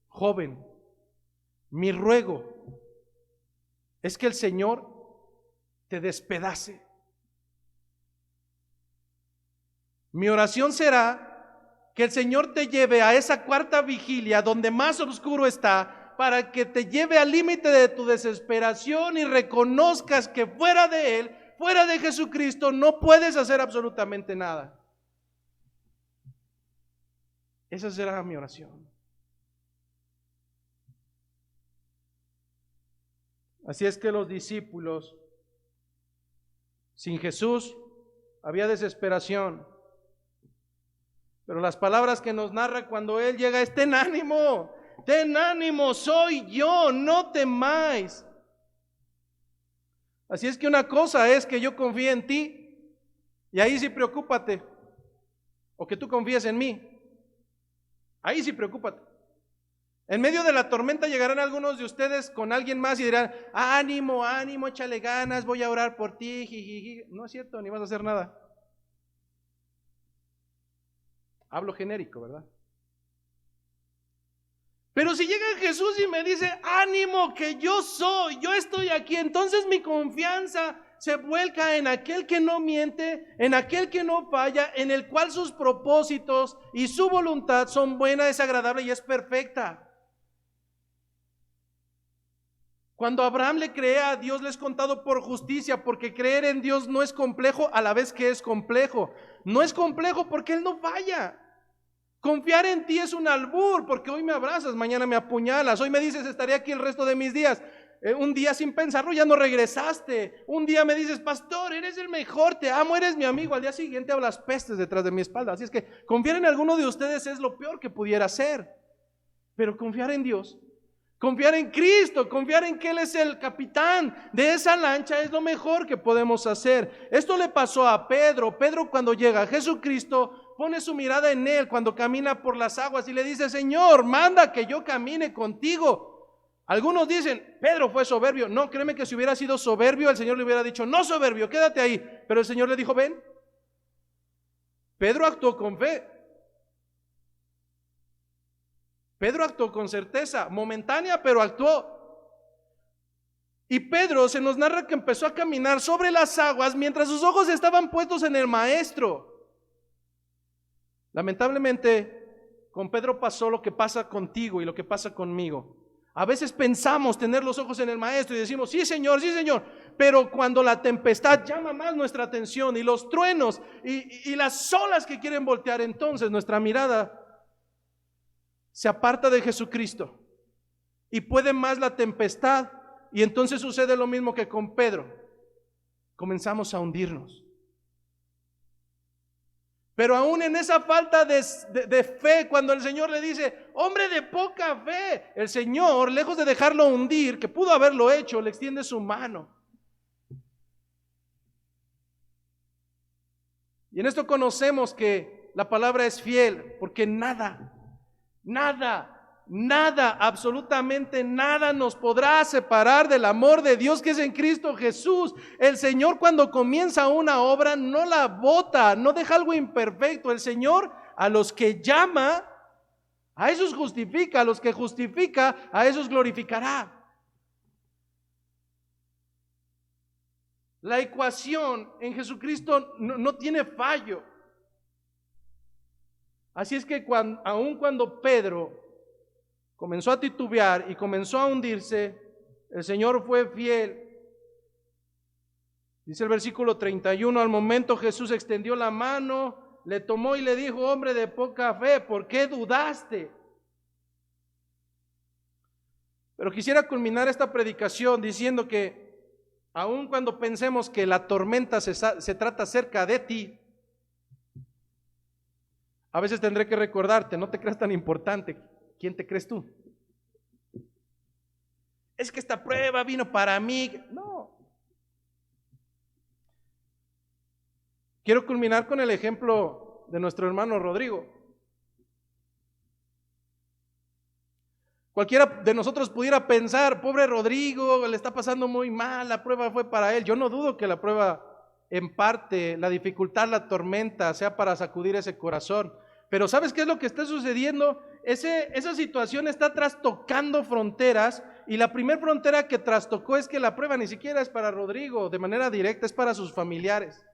joven, mi ruego es que el Señor te despedace. Mi oración será que el Señor te lleve a esa cuarta vigilia donde más oscuro está, para que te lleve al límite de tu desesperación y reconozcas que fuera de Él, fuera de Jesucristo, no puedes hacer absolutamente nada. Esa será mi oración. Así es que los discípulos, sin Jesús, había desesperación. Pero las palabras que nos narra cuando Él llega es: ten ánimo, soy yo, no temáis. Así es que una cosa es que yo confíe en ti, y ahí sí preocúpate, o que tú confíes en mí, ahí sí preocúpate. En medio de la tormenta llegarán algunos de ustedes con alguien más y dirán: ánimo, échale ganas, voy a orar por ti, jijiji. No es cierto, ni vas a hacer nada. Hablo genérico, ¿verdad? Pero si llega Jesús y me dice: ánimo, que yo soy, yo estoy aquí, entonces mi confianza se vuelca en aquel que no miente, en aquel que no falla, en el cual sus propósitos y su voluntad son buena, es agradable y es perfecta. Cuando Abraham le cree a Dios, le es contado por justicia, porque creer en Dios no es complejo a la vez que es complejo. No es complejo porque Él no falla. Confiar en ti es un albur, porque hoy me abrazas, mañana me apuñalas, hoy me dices estaré aquí el resto de mis días. Un día sin pensarlo ya no regresaste. Un día me dices: pastor, eres el mejor, te amo, eres mi amigo. Al día siguiente hablas pestes detrás de mi espalda. Así es que confiar en alguno de ustedes es lo peor que pudiera hacer. Pero confiar en Dios, confiar en Cristo, confiar en que Él es el capitán de esa lancha es lo mejor que podemos hacer. Esto le pasó a Pedro. Pedro, cuando llega a Jesucristo, pone su mirada en Él cuando camina por las aguas y le dice: Señor, manda que yo camine contigo. Algunos dicen: Pedro fue soberbio. No, créeme que si hubiera sido soberbio, el Señor le hubiera dicho: no, soberbio, quédate ahí. Pero el Señor le dijo: ven. Pedro actuó con fe. Pedro actuó con certeza, momentánea, pero actuó. Y Pedro, se nos narra que empezó a caminar sobre las aguas mientras sus ojos estaban puestos en el Maestro. Lamentablemente, con Pedro pasó lo que pasa contigo y lo que pasa conmigo. A veces pensamos tener los ojos en el Maestro y decimos: sí, Señor, pero cuando la tempestad llama más nuestra atención y los truenos y las olas que quieren voltear, entonces nuestra mirada se aparta de Jesucristo y puede más la tempestad, y entonces sucede lo mismo que con Pedro. Comenzamos a hundirnos. Pero aún en esa falta de fe, cuando el Señor le dice: hombre de poca fe, el Señor, lejos de dejarlo hundir, que pudo haberlo hecho, le extiende su mano. Y en esto conocemos que la palabra es fiel, porque nada, absolutamente nada nos podrá separar del amor de Dios que es en Cristo Jesús. El Señor, cuando comienza una obra, no la bota, no deja algo imperfecto. El Señor, a los que llama, a esos justifica; a los que justifica, a esos glorificará. La ecuación en Jesucristo no tiene fallo. Así es que aun cuando Pedro comenzó a titubear y comenzó a hundirse, el Señor fue fiel. Dice el versículo 31: al momento Jesús extendió la mano, le tomó y le dijo: hombre de poca fe, ¿por qué dudaste? Pero quisiera culminar esta predicación diciendo que aun cuando pensemos que la tormenta se trata acerca de ti, a veces tendré que recordarte: no te creas tan importante. ¿Quién te crees tú? es que esta prueba vino para mí. No. Quiero culminar con el ejemplo de nuestro hermano Rodrigo. Cualquiera de nosotros pudiera pensar, pobre Rodrigo, le está pasando muy mal, la prueba fue para él. Yo no dudo que la prueba, en parte, la dificultad, la tormenta, sea para sacudir ese corazón. Pero ¿sabes qué es lo que está sucediendo? Esa situación está trastocando fronteras, y la primera frontera que trastocó es que la prueba ni siquiera es para Rodrigo de manera directa, es para sus familiares.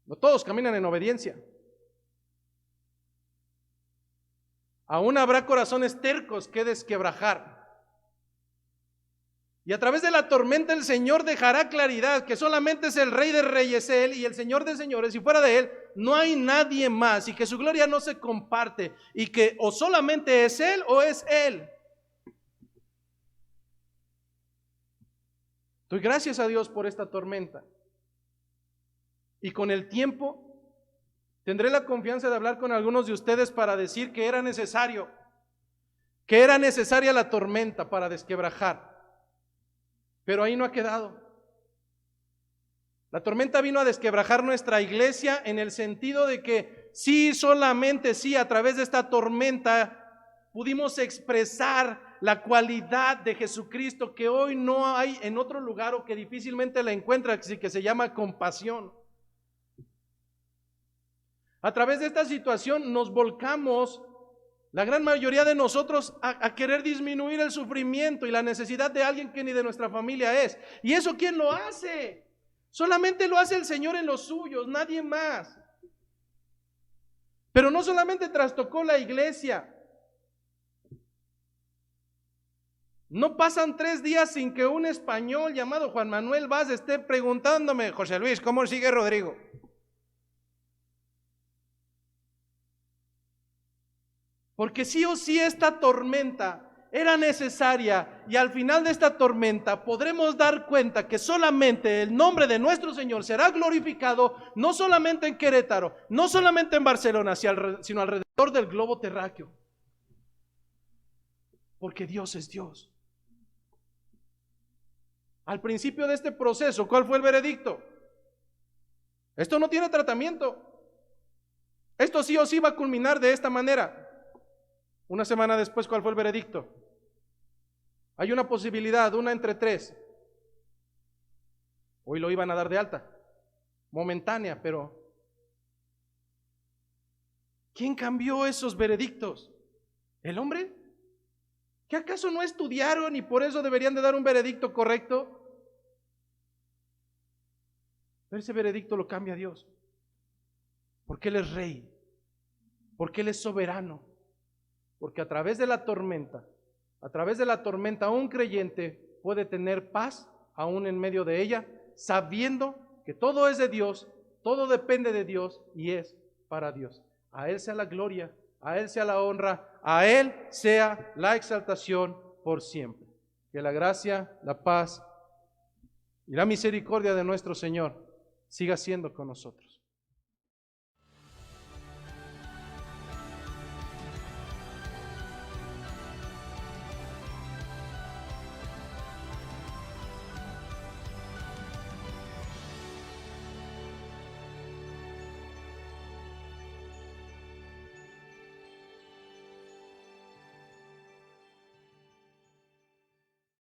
No todos caminan en obediencia. Aún habrá corazones tercos que desquebrajar. Y a través de la tormenta el Señor dejará claridad que solamente es el Rey de Reyes Él y el Señor de Señores, y fuera de Él no hay nadie más, y que su gloria no se comparte, y que o solamente es Él o es Él. Doy gracias a Dios por esta tormenta, y con el tiempo tendré la confianza de hablar con algunos de ustedes para decir que era necesaria la tormenta para desquebrajar. Pero ahí no ha quedado. La tormenta vino a desquebrajar nuestra iglesia en el sentido de que sí, solamente sí, a través de esta tormenta pudimos expresar la cualidad de Jesucristo que hoy no hay en otro lugar, o que difícilmente la encuentra, que se llama compasión. A través de esta situación nos volcamos, la gran mayoría de nosotros, a querer disminuir el sufrimiento y la necesidad de alguien que ni de nuestra familia es. ¿Y eso quién lo hace? Solamente lo hace el Señor en los suyos, nadie más. Pero no solamente trastocó la iglesia. No pasan 3 días sin que un español llamado Juan Manuel Vaz esté preguntándome: José Luis, ¿cómo sigue Rodrigo? Porque sí o sí esta tormenta era necesaria, y al final de esta tormenta podremos dar cuenta que solamente el nombre de nuestro Señor será glorificado, no solamente en Querétaro, no solamente en Barcelona, sino alrededor del globo terráqueo. Porque Dios es Dios. Al principio de este proceso, ¿cuál fue el veredicto? Esto no tiene tratamiento. Esto sí o sí va a culminar de esta manera. Una semana después, ¿cuál fue el veredicto? Hay una posibilidad, una entre 3. Hoy lo iban a dar de alta, momentánea, pero ¿quién cambió esos veredictos? ¿El hombre? ¿Que acaso no estudiaron y por eso deberían de dar un veredicto correcto? Pero ese veredicto lo cambia Dios, porque Él es Rey, porque Él es soberano. Porque a través de la tormenta, un creyente puede tener paz aún en medio de ella, sabiendo que todo es de Dios, todo depende de Dios y es para Dios. A Él sea la gloria, a Él sea la honra, a Él sea la exaltación por siempre. Que la gracia, la paz y la misericordia de nuestro Señor siga siendo con nosotros.